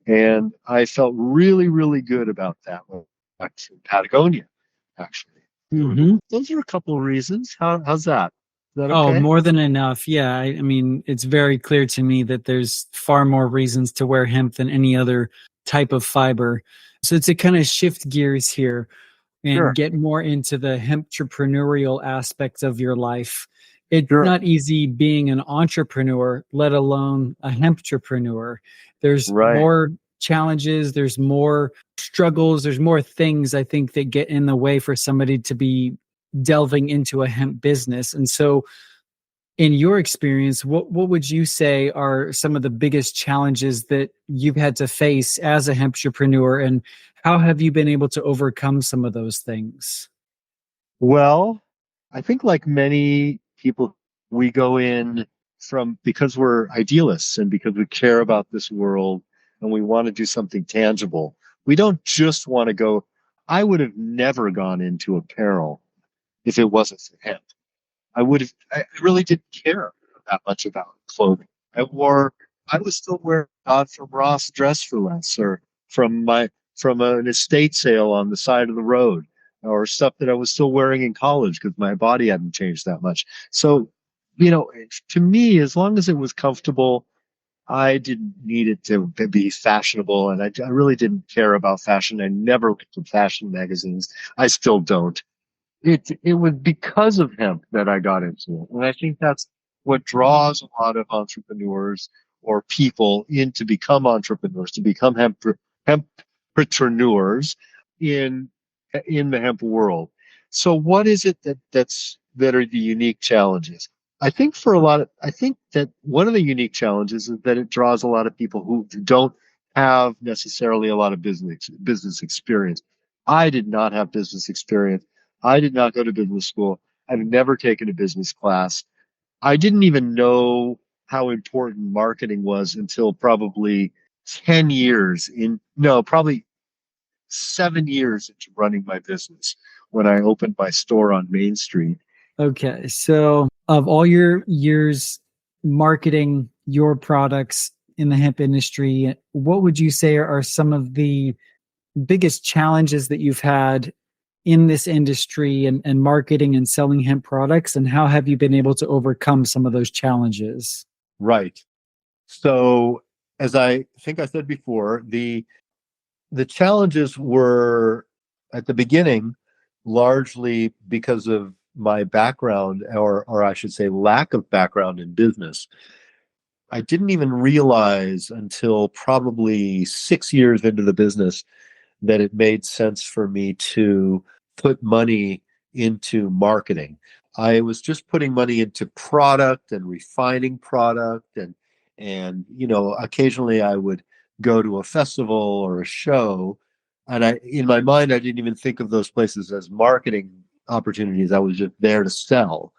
And I felt really, really good about that one back in Patagonia, actually. Hmm. Those are a couple of reasons. How's that? Is that Oh, okay? more than enough. Yeah. I mean, it's very clear to me that there's far more reasons to wear hemp than any other type of fiber. So to kind of shift gears here and Sure, get more into the hemptrepreneurial aspect of your life, it's sure. not easy being an entrepreneur, let alone a hemptrepreneur. There's Right. more challenges, there's more struggles, there's more things I think that get in the way for somebody to be delving into a hemp business. And so, in your experience, what would you say are some of the biggest challenges that you've had to face as a hemprepreneur, and how have you been able to overcome some of those things? Well, I think like many people, we go in from because we're idealists and because we care about this world and we want to do something tangible. We don't just want to go. I would have never gone into apparel if it wasn't for hemp. I really didn't care that much about clothing. I was still wearing God from Ross dress for less or from from an estate sale on the side of the road or stuff that I was still wearing in college because my body hadn't changed that much. So, to me, as long as it was comfortable, I didn't need it to be fashionable. And I really didn't care about fashion. I never looked at fashion magazines. I still don't. It was because of hemp that I got into it. And I think that's what draws a lot of entrepreneurs or people in to become entrepreneurs, to become hempreneurs in in the hemp world. So what is it that are the unique challenges? I think that one of the unique challenges is that it draws a lot of people who don't have necessarily a lot of business experience. I did not have business experience. I did not go to business school. I've never taken a business class. I didn't even know how important marketing was until probably 10 years no, probably 7 years into running my business when I opened my store on Main Street. Okay, so of all your years marketing your products in the hemp industry, what would you say are some of the biggest challenges that you've had in this industry and marketing and selling hemp products, and how have you been able to overcome some of those challenges? Right. So, as I think I said before, the challenges were at the beginning largely because of my background, or I should say, lack of background in business. I didn't even realize until probably 6 years into the business that it made sense for me to put money into marketing. I was just putting money into product and refining product and occasionally I would go to a festival or a show and I in my mind I didn't even think of those places as marketing opportunities. I was just there to sell.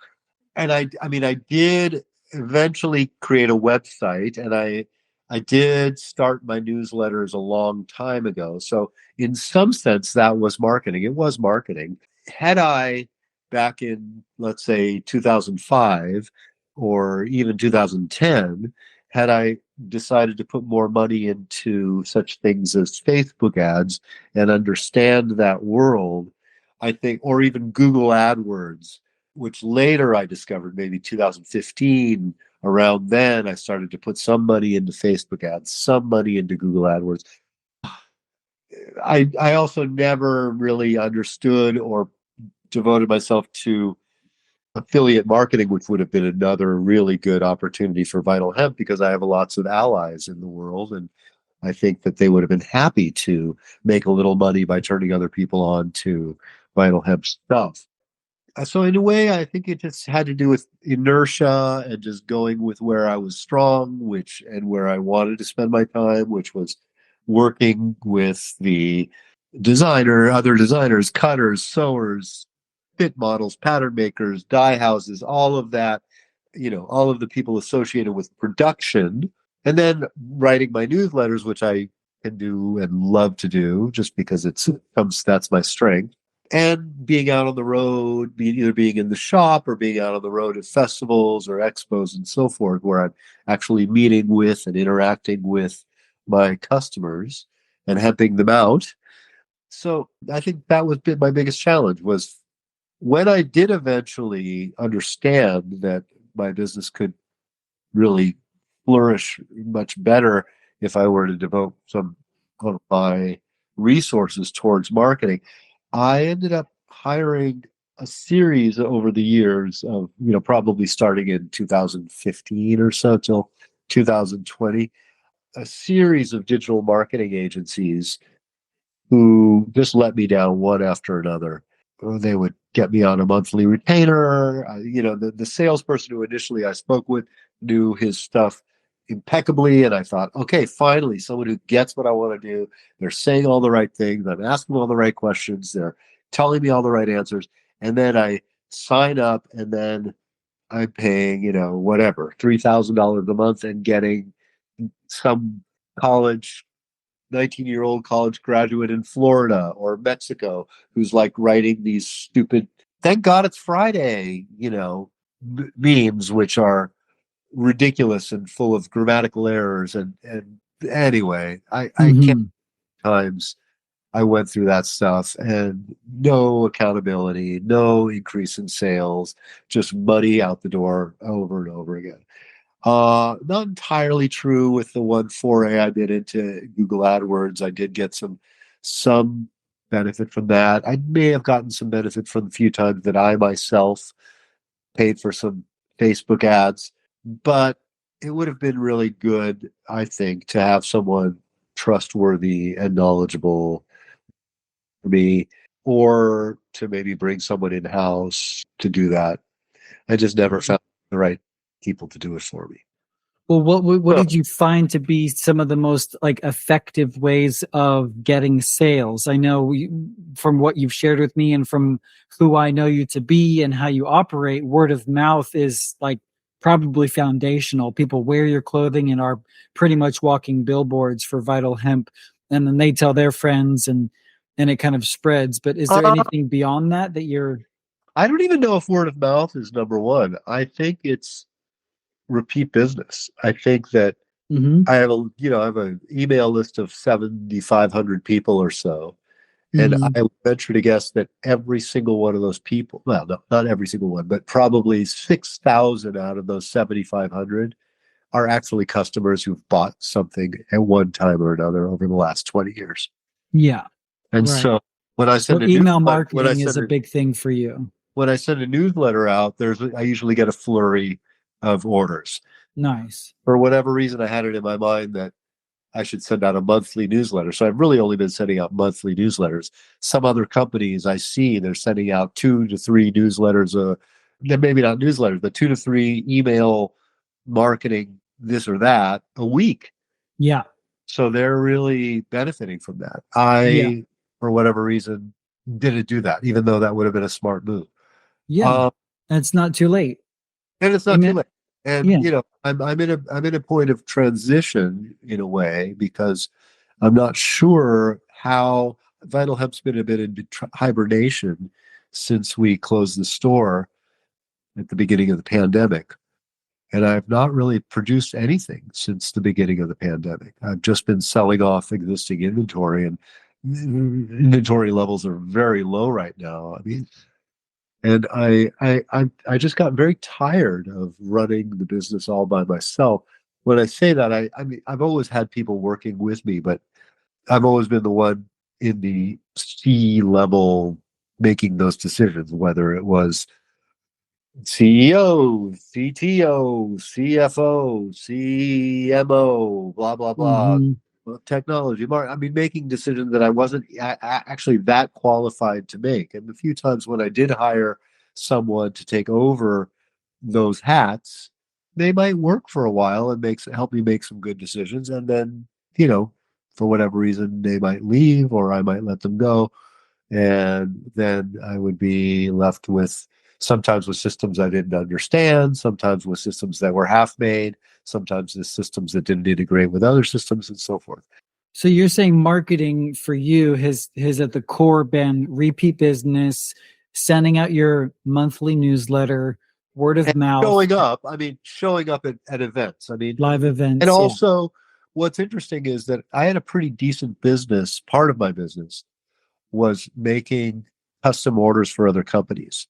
And I mean, I did eventually create a website, and I did start my newsletters a long time ago. So, in some sense, that was marketing. It was marketing. Had I back in, let's say, 2005 or even 2010, had I decided to put more money into such things as Facebook ads and understand that world, I think, or even Google AdWords, which later I discovered maybe 2015. Around then, I started to put some money into Facebook ads, some money into Google AdWords. I also never really understood or devoted myself to affiliate marketing, which would have been another really good opportunity for Vital Hemp because I have lots of allies in the world. And I think that they would have been happy to make a little money by turning other people on to Vital Hemp stuff. So in a way, I think it just had to do with inertia and just going with where I was strong, which and where I wanted to spend my time, which was working with the other designers, cutters, sewers, fit models, pattern makers, dye houses, all of that, all of the people associated with production, and then writing my newsletters, which I can do and love to do just because that's my strength. And being out on the road, either being in the shop or being out on the road at festivals or expos and so forth, where I'm actually meeting with and interacting with my customers and helping them out. So I think that was my biggest challenge was when I did eventually understand that my business could really flourish much better if I were to devote some of my resources towards marketing. I ended up hiring a series over the years of, probably starting in 2015 or so till 2020, a series of digital marketing agencies who just let me down one after another. They would get me on a monthly retainer. The salesperson who initially I spoke with knew his stuff impeccably. And I thought, okay, finally, someone who gets what I want to do. They're saying all the right things. I'm asking all the right questions. They're telling me all the right answers. And then I sign up and then I'm paying, whatever, $3,000 a month and getting some college 19-year-old college graduate in Florida or Mexico who's like writing these stupid, thank God it's Friday, memes, which are ridiculous and full of grammatical errors. And anyway, I can't Mm-hmm. times I went through that stuff and no accountability, no increase in sales, just money out the door over and over again. Not entirely true with the one foray I did into Google AdWords. I did get some benefit from that. I may have gotten some benefit from the few times that I myself paid for some Facebook ads, but it would have been really good, I think, to have someone trustworthy and knowledgeable for me, or to maybe bring someone in-house to do that. I just never found the right people to do it for me. Well, what So, did you find to be some of the most like effective ways of getting sales? I know from what you've shared with me and from who I know you to be and how you operate, word of mouth is like probably foundational. People wear your clothing and are pretty much walking billboards for Vital Hemp, and then they tell their friends, and it kind of spreads. But is there uh, anything beyond that you're? I don't even know if word of mouth is number one. I think it's repeat business. I think that Mm-hmm, I have an email list of 7,500 people or so. And mm-hmm. I would venture to guess that every single one of those people, well, no, not every single one, but probably 6,000 out of those 7,500 are actually customers who've bought something at one time or another over the last 20 years. Yeah, And right. so when I So send a email newsletter, marketing is a big thing for you. out, I usually get a flurry of orders. Nice. For whatever reason, I had it in my mind that I should send out a monthly newsletter. So I've really only been sending out monthly newsletters. Some other companies I see, they're sending out 2 to 3 newsletters, maybe not newsletters, but 2 to 3 email marketing, this or that a week. Yeah. So they're really benefiting from that. Yeah. For whatever reason, didn't do that, even though that would have been a smart move. Yeah. Um, It's not too late. and it's not too Amen. late. And Yeah. I'm in a point of transition in a way because I'm not sure how Vital Hemp's been a bit in hibernation since we closed the store at the beginning of the pandemic. And I've not really produced anything since the beginning of the pandemic. I've just been selling off existing inventory, and inventory levels are very low right now. I mean, and I just got very tired of running the business all by myself. When I say that, I mean I've always had people working with me, but I've always been the one in the C level making those decisions, whether it was CEO, CTO, CFO, CMO, blah blah blah, Hmm. technology. I mean, making decisions that I wasn't actually that qualified to make. And the few times when I did hire someone to take over those hats, they might work for a while and help me make some good decisions, and then for whatever reason, they might leave or I might let them go. And then I would be left with sometimes with systems I didn't understand, sometimes with systems that were half made, sometimes with systems that didn't integrate with other systems and so forth. So you're saying marketing for you has at the core been repeat business, sending out your monthly newsletter, word of And mouth, showing up at events. live And events. Yeah. also what's interesting is that I had a pretty decent business. Part of my business was making custom orders for other companies.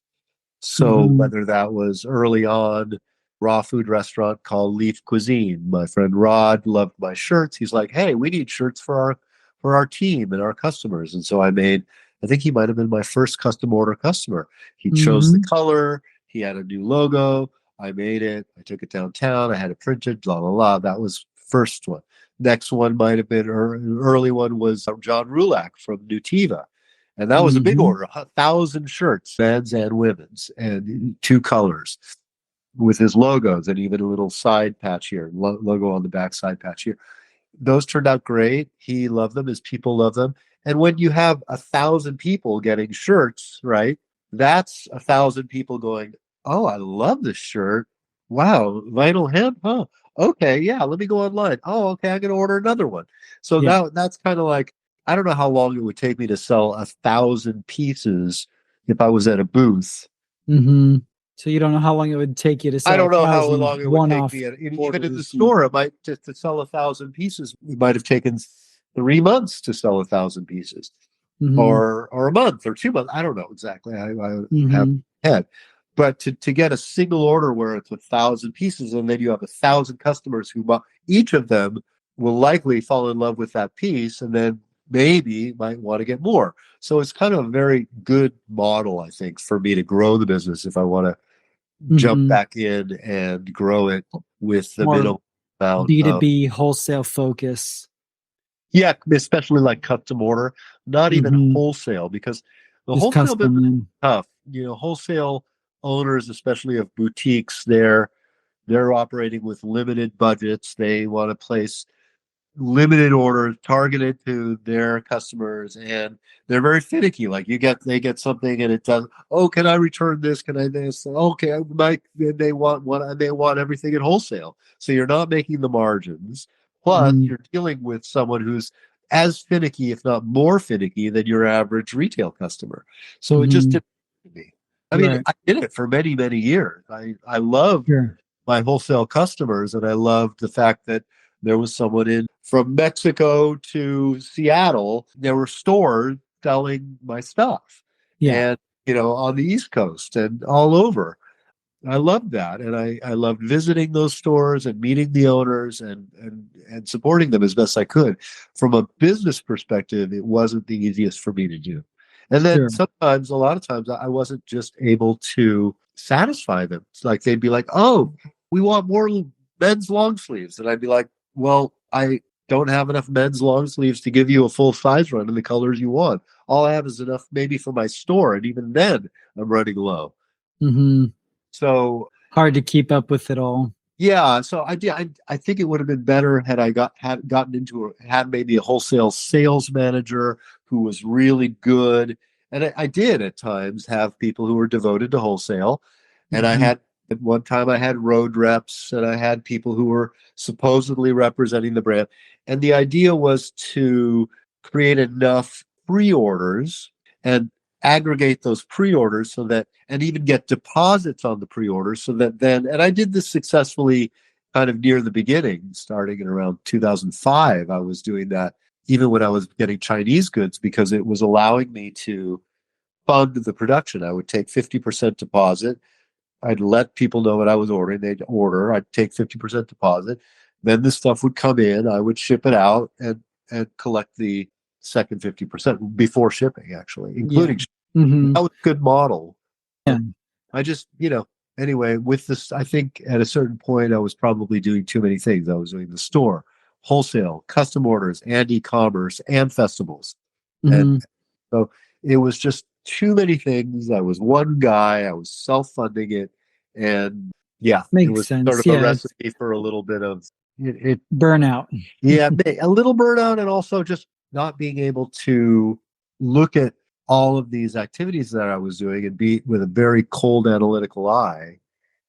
So Hmm. whether that was early on, raw food restaurant called Leaf Cuisine. My friend Rod loved my shirts. He's like, "Hey, we need shirts for our team and our customers." And so I think he might have been my first custom order customer. He chose the Hmm. color, he had a new logo. I made it. I took it downtown. I had it printed, blah, blah, blah. That was first one. Next one might have been early one was John Rulak from Nutiva. And that was a big Hmm. order, 1,000 shirts, men's and women's, and two colors with his logos and even a little side patch here, logo on the back side patch here. Those turned out great. He loved them. His people love them. And when you have 1,000 people getting shirts, right? That's 1,000 people going, "Oh, I love this shirt. Wow, Vital Hemp, huh? Okay, yeah, let me go online. Oh, okay, I'm going to order another one." So Yeah. that's kind of like, I don't know how long it would take me to sell 1,000 pieces if I was at a booth. Hmm. So you don't know how long it would take you to I sell don't know how 1,000 long it would take one-off me. Even at the orders. store, it might just to sell 1,000 pieces. It might have taken 3 months to sell 1,000 pieces, Hmm. or a month or 2 months. I don't know exactly. I have Hmm. head, but to get a single order where it's 1,000 pieces, and then you have 1,000 customers who each of them will likely fall in love with that piece, and then maybe might want to get more. So it's kind of a very good model, I think, for me to grow the business if I want to jump Hmm. back in and grow it with the More middle amount of, B2B wholesale focus. yeah, especially like custom order, not even Hmm. wholesale, because the Just wholesale business custom is in. tough. Wholesale owners, especially of boutiques, they're operating with limited budgets. They want to place limited orders targeted to their customers, and they're very finicky. Like they get something and it does, "Oh, can I return this, can I this, okay, Mike." They want everything at wholesale, so you're not making the margins, plus Hmm. you're dealing with someone who's as finicky, if not more finicky, than your average retail customer. So it just Hmm. didn't work for me. Right. I did it for many, many years. I loved Sure. my wholesale customers, and I loved the fact that there was someone in from Mexico to Seattle. There were stores selling my stuff, Yeah. and on the East Coast and all over. I loved that, and I loved visiting those stores and meeting the owners and supporting them as best I could. From a business perspective, it wasn't the easiest for me to do. And then Sure. a lot of times, I wasn't just able to satisfy them. It's like they'd be like, "Oh, we want more men's long sleeves," and I'd be like, "Well, I don't have enough men's long sleeves to give you a full size run in the colors you want. All I have is enough maybe for my store, and even then, I'm running low." Hmm. So Hard to keep up with it all. yeah, so I did. I think it would have been better had had gotten had maybe a wholesale sales manager who was really good. And I did at times have people who were devoted to wholesale. And I Hmm. had at one time I had road reps, and I had people who were supposedly representing the brand. And the idea was to create enough pre-orders and aggregate those pre-orders so that, and even get deposits on the pre-orders, so that then, and I did this successfully kind of near the beginning, starting in around 2005. I was doing that even when I was getting Chinese goods, because it was allowing me to fund the production. I would take 50% deposit. I'd let people know what I was ordering. They'd order. I'd take 50% deposit. Then the stuff would come in. I would ship it out and collect the second 50% before shipping, actually, Yeah. including Hmm. that was a good model. Yeah. I just, anyway, with this, I think at a certain point, I was probably doing too many things. I was doing the store, wholesale, custom orders, and e-commerce, and festivals. And Hmm. so it was just too many things. I was one guy, I was self-funding it. And yeah, it Makes was sort sense. of a Yeah. recipe for a little bit of, it Burnout. yeah, a little burnout, and also just not being able to look at all of these activities that I was doing and be with a very cold analytical eye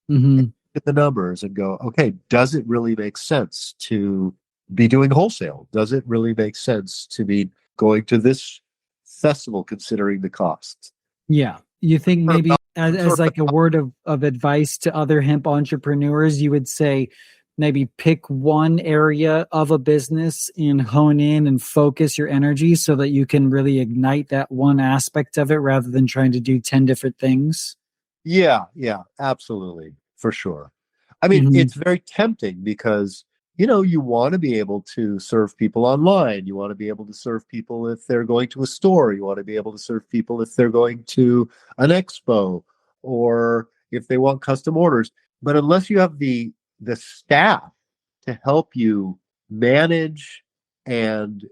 Hmm. at the numbers and go, okay, does it really make sense to be doing wholesale? Does it really make sense to be going to this festival considering the costs? Yeah. You think maybe as Sort like a word of advice to other hemp entrepreneurs, you would say maybe pick one area of a business and hone in and focus your energy so that you can really ignite that one aspect of it rather than trying to do 10 different things. yeah, absolutely, for sure. I mean, Hmm. it's very tempting because, you want to be able to serve people online. You want to be able to serve people if they're going to a store. You want to be able to serve people if they're going to an expo or if they want custom orders. But unless you have the staff to help you manage and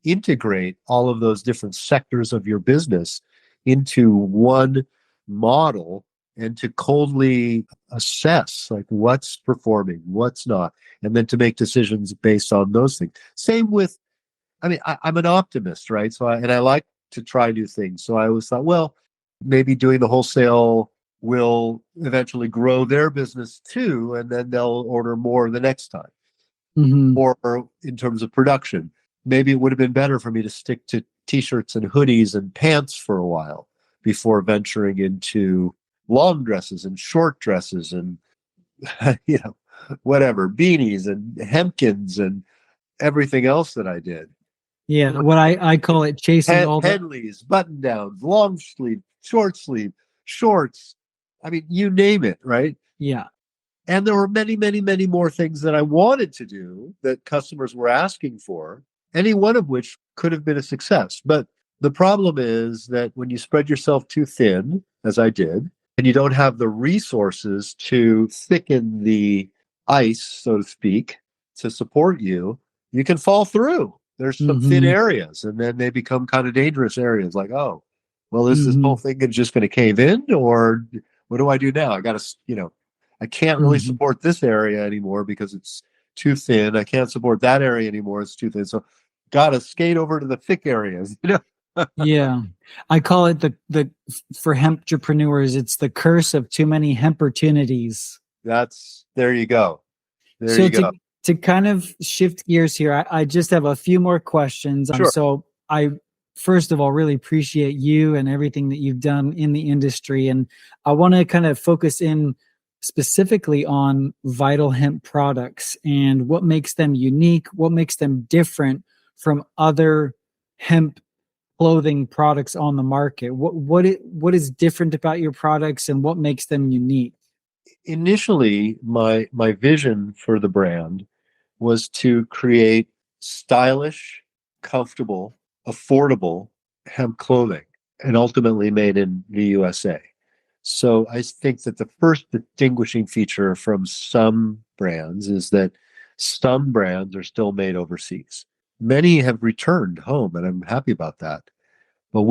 integrate all of those different sectors of your business into one model and to coldly assess like what's performing, what's not, and then to make decisions based on those things. Same with, I mean, I'm an optimist, right? And I like to try new things. So I always thought, well, maybe doing the wholesale will eventually grow their business too, and then they'll order more the next time. Hmm. Or in terms of production, maybe it would have been better for me to stick to t-shirts and hoodies and pants for a while before venturing into long dresses and short dresses and you know whatever beanies and hemkins and everything else that I did. Yeah. What I call it chasing all the, Henleys, button downs, long sleeve, short sleeve, shorts. I mean, you name it, right? yeah. And there were many, many, many more things that I wanted to do that customers were asking for, any one of which could have been a success. But the problem is that when you spread yourself too thin, as I did, and you don't have the resources to thicken the ice, so to speak, to support you, you can fall through. There's some thin Hmm. areas, and then they become kind of dangerous areas like, oh, well, is this whole Hmm. thing just going to cave in, or what do I do now? I got to, I can't really Hmm. support this area anymore because it's too thin. I can't support that area anymore. It's too thin. So got to skate over to the thick areas, Yeah. I call it the for hemp entrepreneurs, it's the curse of too many hemp opportunities. There you go. There So you go. to kind of shift gears here, I just have a few more questions. Sure. So I first of all really appreciate you and everything that you've done in the industry, and I want to kind of focus in specifically on Vital Hemp products and what makes them unique, what makes them different from other hemp clothing products on the market. What is different about your products and what makes them unique? Initially, my vision for the brand was to create stylish, comfortable, affordable hemp clothing and ultimately made in the USA. So I think that the first distinguishing feature from some brands is that some brands are still made overseas. Many have returned home, and I'm happy about that. But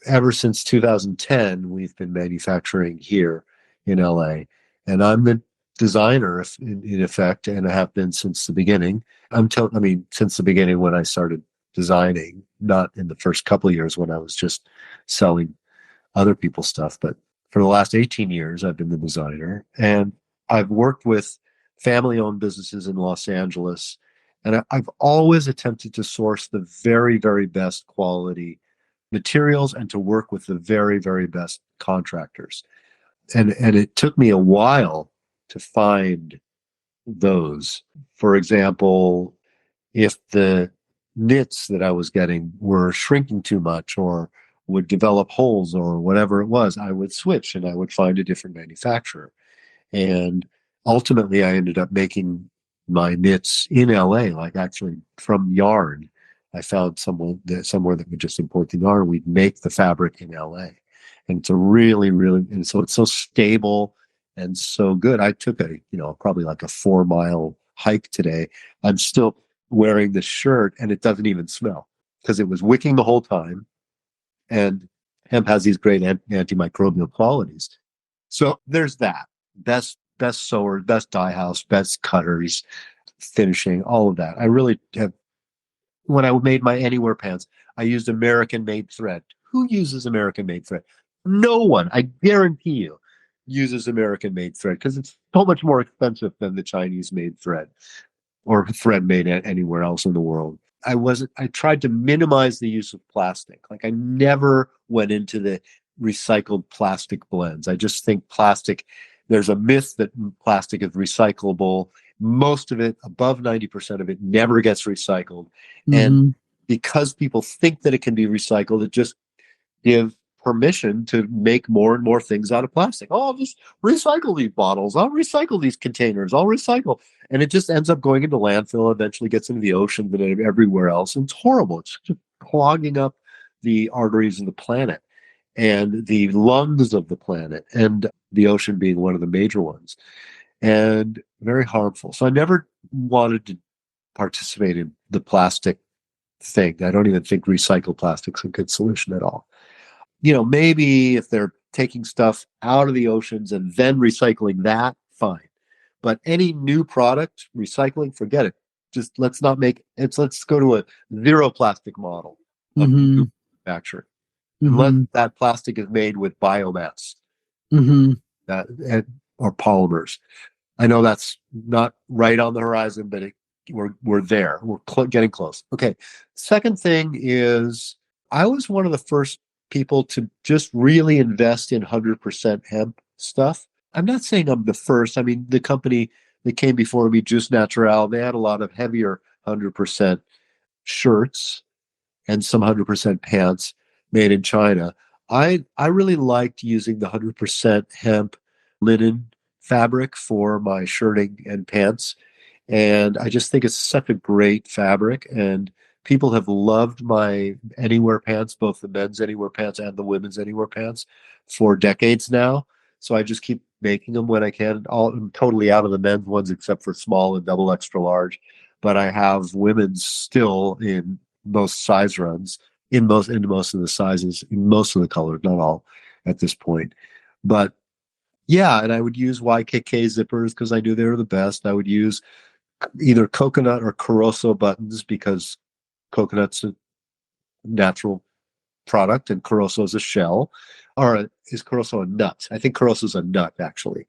ever since 2010, we've been manufacturing here in LA. And I'm the designer in effect, and I have been since the beginning. Since the beginning when I started designing, not in the first couple of years when I was just selling other people's stuff, but for the last 18 years, I've been the designer. And I've worked with family owned businesses in Los Angeles. And I've always attempted to source the very, very best quality materials and to work with the very, very best contractors. And it took me a while to find those. For example, if the knits that I was getting were shrinking too much or would develop holes or whatever it was, I would switch and I would find a different manufacturer. And ultimately, I ended up making my knits in LA, like actually from yarn. I found somewhere that would just import the yarn. We'd make the fabric in LA. And it's a really, really, and so it's so stable and so good. I took probably like a 4 mile hike today. I'm still wearing the shirt and it doesn't even smell because it was wicking the whole time. And hemp has these great antimicrobial qualities. So there's that. Best sewers, best dye house, best cutters, finishing, all of that. I really have. When I made my Anywhere pants, I used American-made thread. Who uses American-made thread? No one, I guarantee you, uses American-made thread because it's so much more expensive than the Chinese-made thread or thread made anywhere else in the world. I tried to minimize the use of plastic. Like I never went into the recycled plastic blends. I just think plastic, there's a myth that plastic is recyclable. Most of it, above 90% of it, never gets recycled. Mm-hmm. And because people think that it can be recycled, it just gives permission to make more and more things out of plastic. Oh, I'll just recycle these bottles. I'll recycle these containers. I'll recycle. And it just ends up going into landfill, eventually gets into the ocean, but everywhere else. And it's horrible. It's just clogging up the arteries of the planet and the lungs of the planet, and the ocean being one of the major ones, and very harmful. So I never wanted to participate in the plastic thing. I don't even think recycled plastic's a good solution at all. Maybe if they're taking stuff out of the oceans and then recycling that, fine. But any new product, recycling, forget it. Just let's not make it. Let's go to a zero plastic model of Mm-hmm. manufacturing. Mm-hmm. Unless that plastic is made with biomass Mm-hmm. or polymers. I know that's not right on the horizon, but we're there. We're getting close. Okay. Second thing is, I was one of the first people to just really invest in 100% hemp stuff. I'm not saying I'm the first. I mean, the company that came before me, Juice Natural, they had a lot of heavier 100% shirts and some 100% pants made in China. I really liked using the 100% hemp linen fabric for my shirting and pants. And I just think it's such a great fabric. And people have loved my Anywhere pants, both the men's Anywhere pants and the women's Anywhere pants, for decades now. So I just keep making them when I can. I'm totally out of the men's ones except for small and double extra large. But I have women's still in most size runs, in most of the sizes, in most of the colors, not all at this point. But yeah, and I would use YKK zippers because I knew they were the best. I would use either coconut or Caroso buttons because coconut's a natural product and Caroso is a shell. Or is Caroso a nut? I think Caroso is a nut, actually.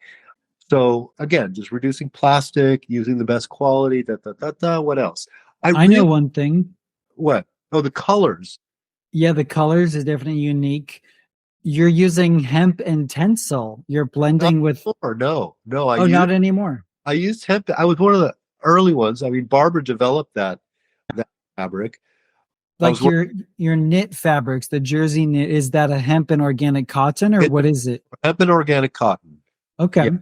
So again, just reducing plastic, using the best quality, What else? I know one thing. What? Oh, the colors. Yeah, the colors is definitely unique. You're using hemp and tencel. You're blending with. No. Not anymore. I used hemp. I was one of the early ones. I mean, Barbara developed that fabric. Like your knit fabrics, the jersey knit, is that a hemp and organic cotton, or what is it? Hemp and organic cotton. Okay, yeah.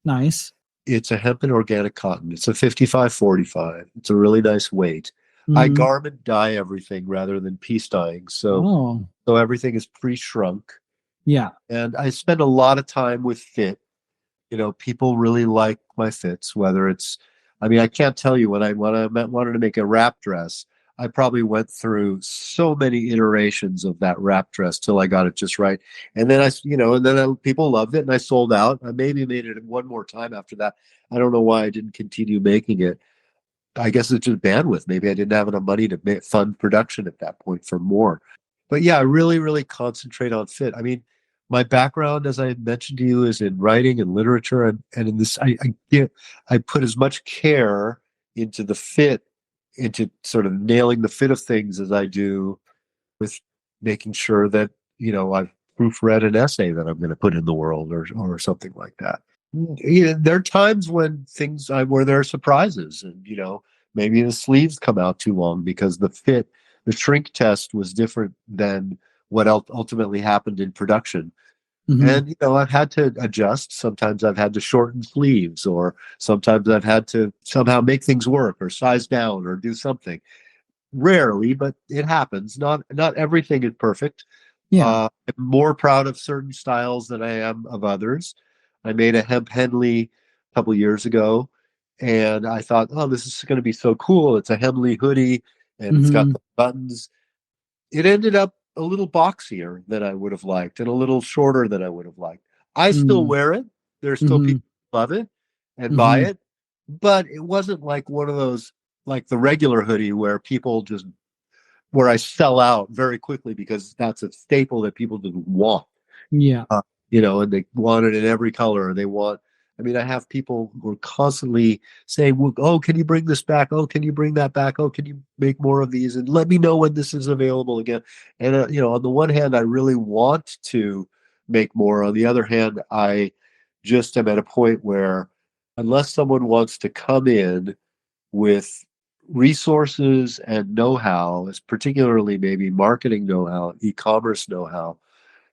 Nice. It's a hemp and organic cotton. It's a 55-45. It's a really nice weight. Mm-hmm. I garment dye everything rather than piece dyeing, so everything is pre-shrunk. Yeah, and I spend a lot of time with fit. People really like my fits. Whether it's, I can't tell you when I wanted to make a wrap dress, I probably went through so many iterations of that wrap dress till I got it just right. And then people loved it and I sold out. I maybe made it one more time after that. I don't know why I didn't continue making it. I guess it's just bandwidth. Maybe I didn't have enough money to fund production at that point for more. But yeah, I really, really concentrate on fit. My background, as I mentioned to you, is in writing and literature, and in this, I put as much care into the fit, into sort of nailing the fit of things as I do with making sure that I've proofread an essay that I'm going to put in the world or something like that. There are times when where there are surprises, and maybe the sleeves come out too long because the shrink test was different than what ultimately happened in production. Mm-hmm. And I've had to adjust. Sometimes I've had to shorten sleeves, or sometimes I've had to somehow make things work or size down or do something. Rarely, but it happens. Not everything is perfect. Yeah. I'm more proud of certain styles than I am of others. I made a hemp Henley a couple years ago, and I thought, oh, this is going to be so cool. It's a Henley hoodie, and It's got the buttons. It ended up a little boxier than I would have liked and a little shorter than I would have liked. I still wear it. There's still people who love it and buy it, but it wasn't like one of those, like the regular hoodie where people just, where I sell out very quickly because that's a staple that people just want. Yeah. uh, and they want it in every color. They want, I mean, I have people who are constantly saying, well, oh, can you bring this back? Oh, can you bring that back? Oh, can you make more of these? And let me know when this is available again. And, on the one hand, I really want to make more. On the other hand, I just am at a point where unless someone wants to come in with resources and know-how, as particularly maybe marketing know-how, e-commerce know-how,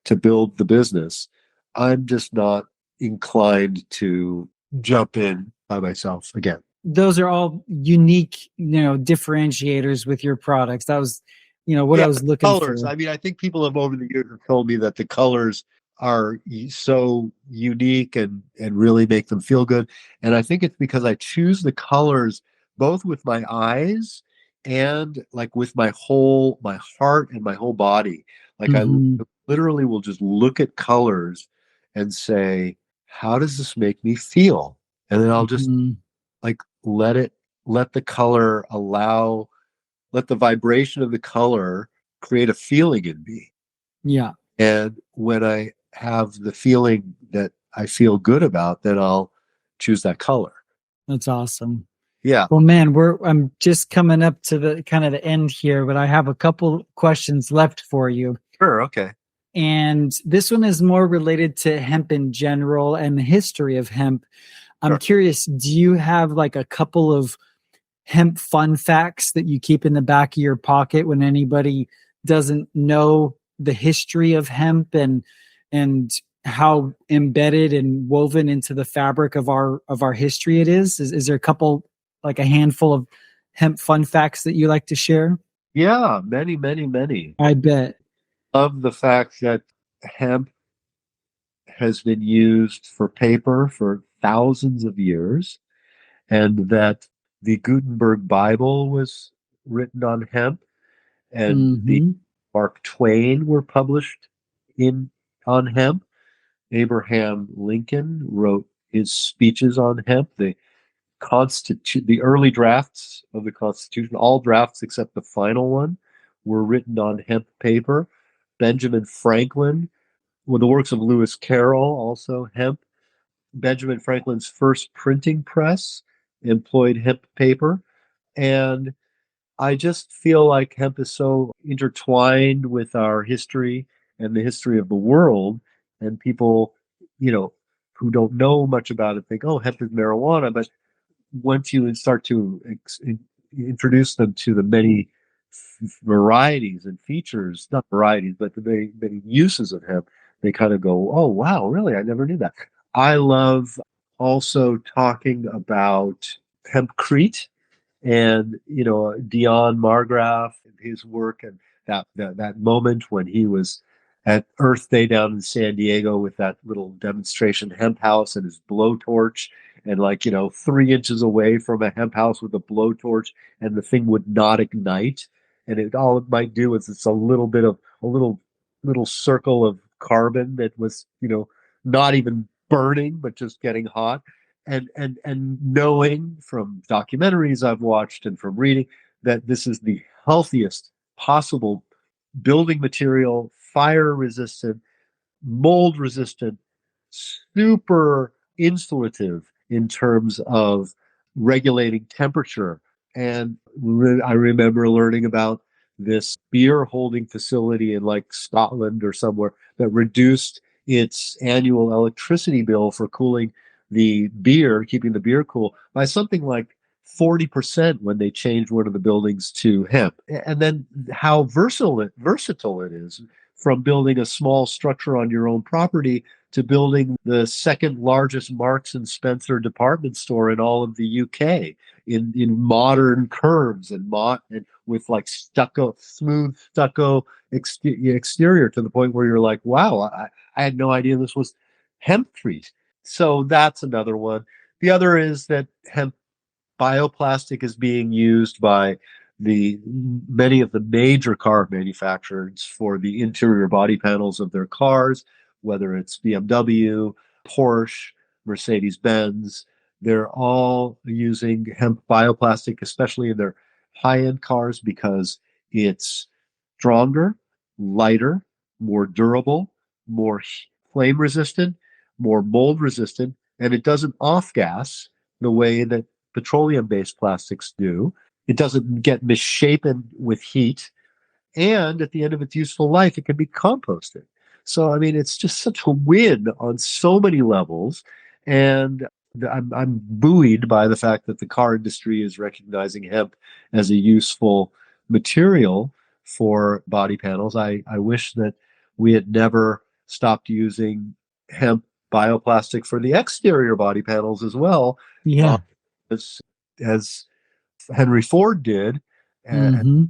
to build the business, I'm just not inclined to jump in by myself again. Those are all unique, differentiators with your products. That was, what Yeah, I was looking colors. for. I mean, I think people have over the years have told me that the colors are so unique and really make them feel good. And I think it's because I choose the colors both with my eyes and like with my heart and my whole body. Like I Hmm. literally will just look at colors and say, how does this make me feel? And then I'll just Hmm. like let the color let the vibration of the color create a feeling in me. Yeah, And when I have the feeling that I feel good about, then I'll choose that color. that's awesome. Yeah, Well, man, I'm just coming up to the kind of the end here, but I have a couple questions left for you. sure. Okay. And this one is more related to hemp in general and the history of hemp. I'm Sure. curious, do you have like a couple of hemp fun facts that you keep in the back of your pocket when anybody doesn't know the history of hemp and how embedded and woven into the fabric of our history it is? Is there a couple, like a handful of hemp fun facts that you like to share? Yeah, many, many, many. I bet. Love the fact that hemp has been used for paper for thousands of years, and that the Gutenberg Bible was written on hemp, and the Hmm. Mark Twain were published in on hemp. Abraham Lincoln wrote his speeches on hemp. The early drafts of the Constitution, all drafts except the final one, were written on hemp paper. Benjamin Franklin, well, the works of Lewis Carroll, also hemp. Benjamin Franklin's first printing press employed hemp paper. And I just feel like hemp is so intertwined with our history and the history of the world. And people, you know, who don't know much about it think, oh, hemp is marijuana. But once you start to introduce them to the many varieties and features, not varieties, but the many, many uses of hemp, they kind of go, oh, wow, really? I never knew that. I love also talking about hempcrete and Dion Margraf and his work, and that moment when he was at Earth Day down in San Diego with that little demonstration hemp house and his blowtorch, and 3 inches away from a hemp house with a blowtorch, and the thing would not ignite, and all it might do is it's a little bit of a little circle of carbon that was not even burning but just getting hot, and knowing from documentaries I've watched and from reading that this is the healthiest possible building material, fire resistant, mold resistant, super insulative in terms of regulating temperature. And I remember learning about this beer holding facility in like Scotland or somewhere that reduced its annual electricity bill for cooling the beer, keeping the beer cool, by something like 40% when they changed one of the buildings to hemp. And then how versatile it is, from building a small structure on your own property to building the second largest Marks and Spencer department store in all of the UK, in modern curves and with like smooth stucco exterior, to the point where you're like, wow, I had no idea this was hempcrete. So that's another one. The other is that hemp bioplastic is being used by the many of the major car manufacturers for the interior body panels of their cars, whether it's BMW, Porsche, Mercedes-Benz. They're all using hemp bioplastic, especially in their high-end cars, because it's stronger, lighter, more durable, more flame resistant, more mold resistant, and it doesn't off gas the way that petroleum-based plastics do. It doesn't get misshapen with heat, and at the end of its useful life, it can be composted. So, I mean, it's just such a win on so many levels. And I'm buoyed by the fact that the car industry is recognizing hemp as a useful material for body panels. I wish that we had never stopped using hemp bioplastic for the exterior body panels as well, uh, Yeah. as, as Henry Ford did. And Mm-hmm.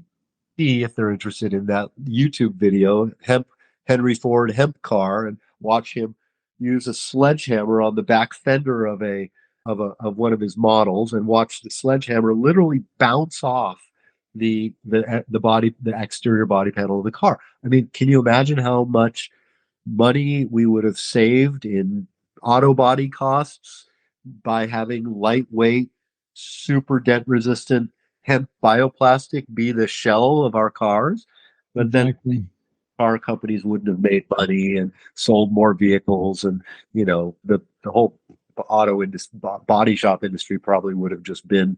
see if they're interested in that YouTube video, Henry Ford hemp car, and watch him use a sledgehammer on the back fender of one of his models, and watch the sledgehammer literally bounce off the exterior body panel of the car. I mean, can you imagine how much money we would have saved in auto body costs by having lightweight, super dent resistant hemp bioplastic be the shell of our cars? But then Exactly. car companies wouldn't have made money and sold more vehicles, and the whole auto industry, body shop industry probably would have just been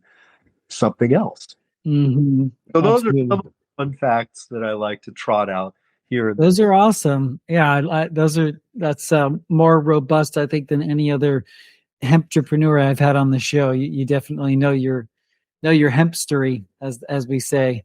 something else. Mm-hmm. So those are some Absolutely. of the fun facts that I like to trot out here and Those are awesome. Yeah, that's more robust, I think, than any other hemp entrepreneur I've had on the show. You definitely know your hemp story, as we say.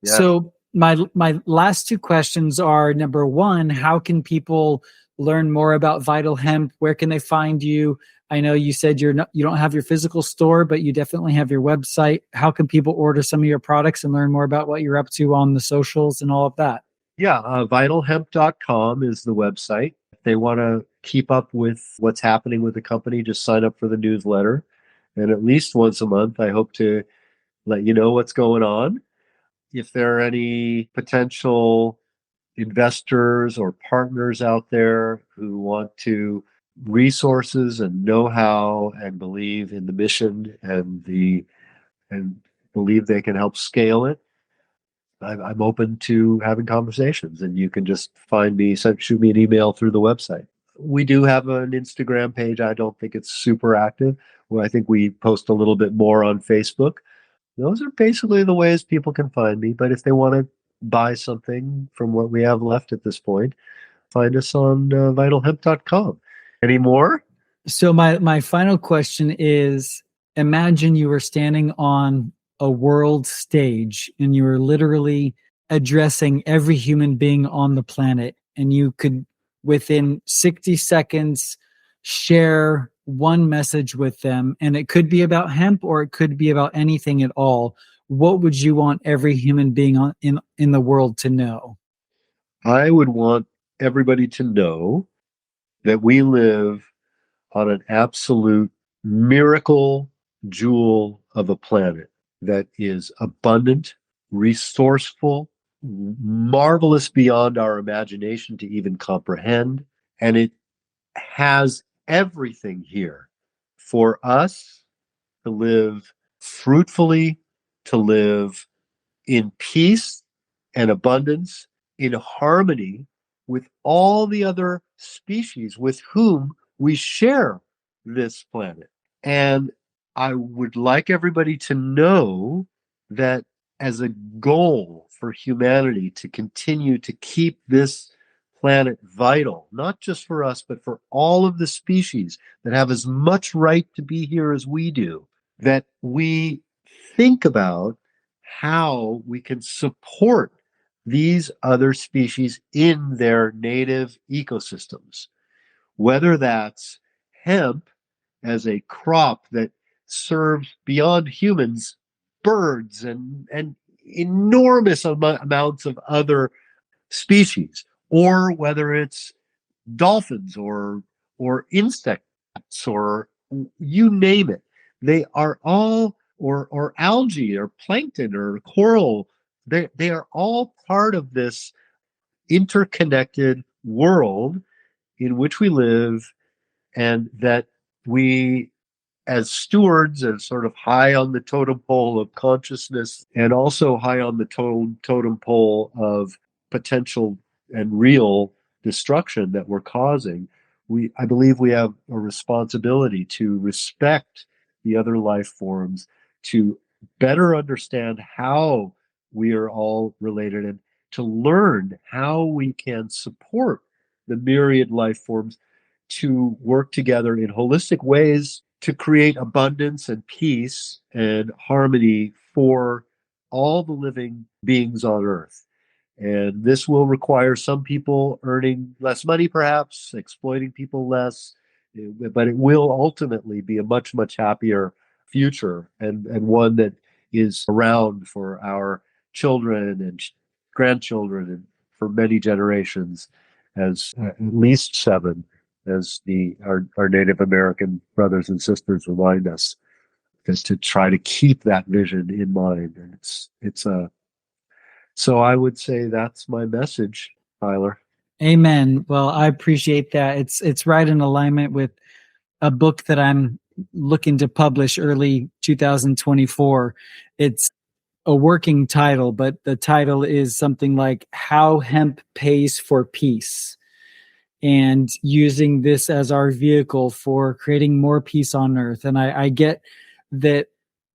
yes. So my last two questions are: number one, how can people learn more about Vital Hemp? Where can they find you? I know you said you don't have your physical store, but you definitely have your website. How can people order some of your products and learn more about what you're up to on the socials and all of that? Yeah, vitalhemp.com is the website. If they want to keep up with what's happening with the company, just sign up for the newsletter. And at least once a month, I hope to let you know what's going on. If there are any potential investors or partners out there who want to resources and know-how and believe in the mission and believe they can help scale it, I'm open to having conversations, and you can just find me, shoot me an email through the website. We do have an Instagram page. I don't think it's super active. Well, I think we post a little bit more on Facebook. Those are basically the ways people can find me. But if they want to buy something from what we have left at this point, find us on vitalhemp.com. Any more? So my final question is: imagine you were standing on a world stage and you were literally addressing every human being on the planet, and you could, within 60 seconds, share one message with them, and it could be about hemp or it could be about anything at all. What would you want every human being in the world to know? I would want everybody to know that we live on an absolute miracle jewel of a planet that is abundant, resourceful, marvelous beyond our imagination to even comprehend. And it has everything here for us to live fruitfully, to live in peace and abundance, in harmony with all the other species with whom we share this planet. And I would like everybody to know that as a goal for humanity to continue to keep this planet vital, not just for us, but for all of the species that have as much right to be here as we do, that we think about how we can support these other species in their native ecosystems, whether that's hemp as a crop that serves beyond humans birds and enormous amounts of other species, or whether it's dolphins or insects or you name it. They are all or algae or plankton or coral. They are all part of this interconnected world in which we live, and that we as stewards and sort of high on the totem pole of consciousness and also high on the totem pole of potential and real destruction that we're causing, I believe we have a responsibility to respect the other life forms, to better understand how we are all related, and to learn how we can support the myriad life forms to work together in holistic ways to create abundance and peace and harmony for all the living beings on earth. And this will require some people earning less money, perhaps, exploiting people less, but it will ultimately be a much, much happier future, and one that is around for our children and grandchildren and for many generations, as at least 7, as our Native American brothers and sisters remind us, is to try to keep that vision in mind. And so I would say that's my message, Tyler. Amen. Well, I appreciate that. It's right in alignment with a book that I'm looking to publish early 2024. It's a working title, but the title is something like How Hemp Pays for Peace, and using this as our vehicle for creating more peace on earth. And I get that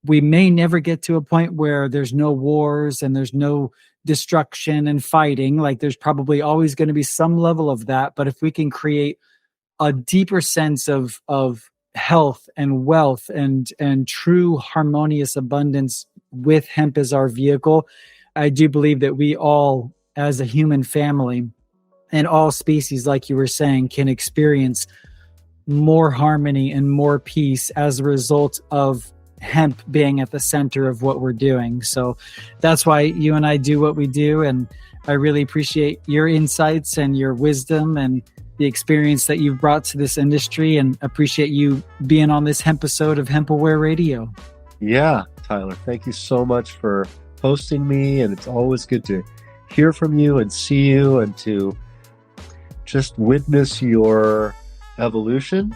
we may never get to a point where there's no wars and there's no destruction and fighting. Like, there's probably always going to be some level of that. But if we can create a deeper sense of health and wealth and true harmonious abundance with hemp as our vehicle, I do believe that we all, as a human family and all species, like you were saying, can experience more harmony and more peace as a result of hemp being at the center of what we're doing. So that's why you and I do what we do. And I really appreciate your insights and your wisdom and the experience that you've brought to this industry, and appreciate you being on this hemp episode of HempAware Radio. Yeah, Tyler, thank you so much for hosting me. And it's always good to hear from you and see you and to just witness your evolution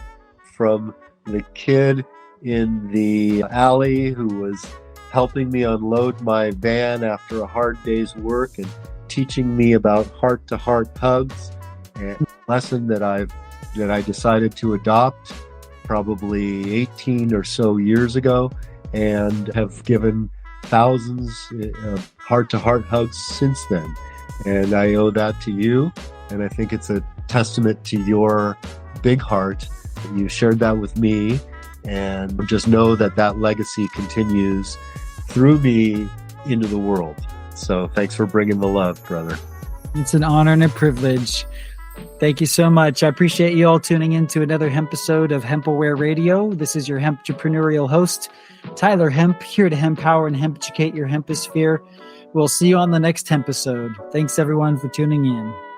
from the kid in the alley who was helping me unload my van after a hard day's work and teaching me about heart-to-heart hugs, and a lesson that I decided to adopt probably 18 or so years ago, and have given thousands of heart-to-heart hugs since then. And I owe that to you. And I think it's a testament to your big heart. You shared that with me, and just know that legacy continues through me into the world. So thanks for bringing the love, brother. It's an honor and a privilege. Thank you so much. I appreciate you all tuning in to another hemp episode of HempAware Radio. This is your hemp entrepreneurial host, Tyler Hemp, here to empower and hemp educate your hemposphere. We'll see you on the next hemp episode. Thanks everyone for tuning in.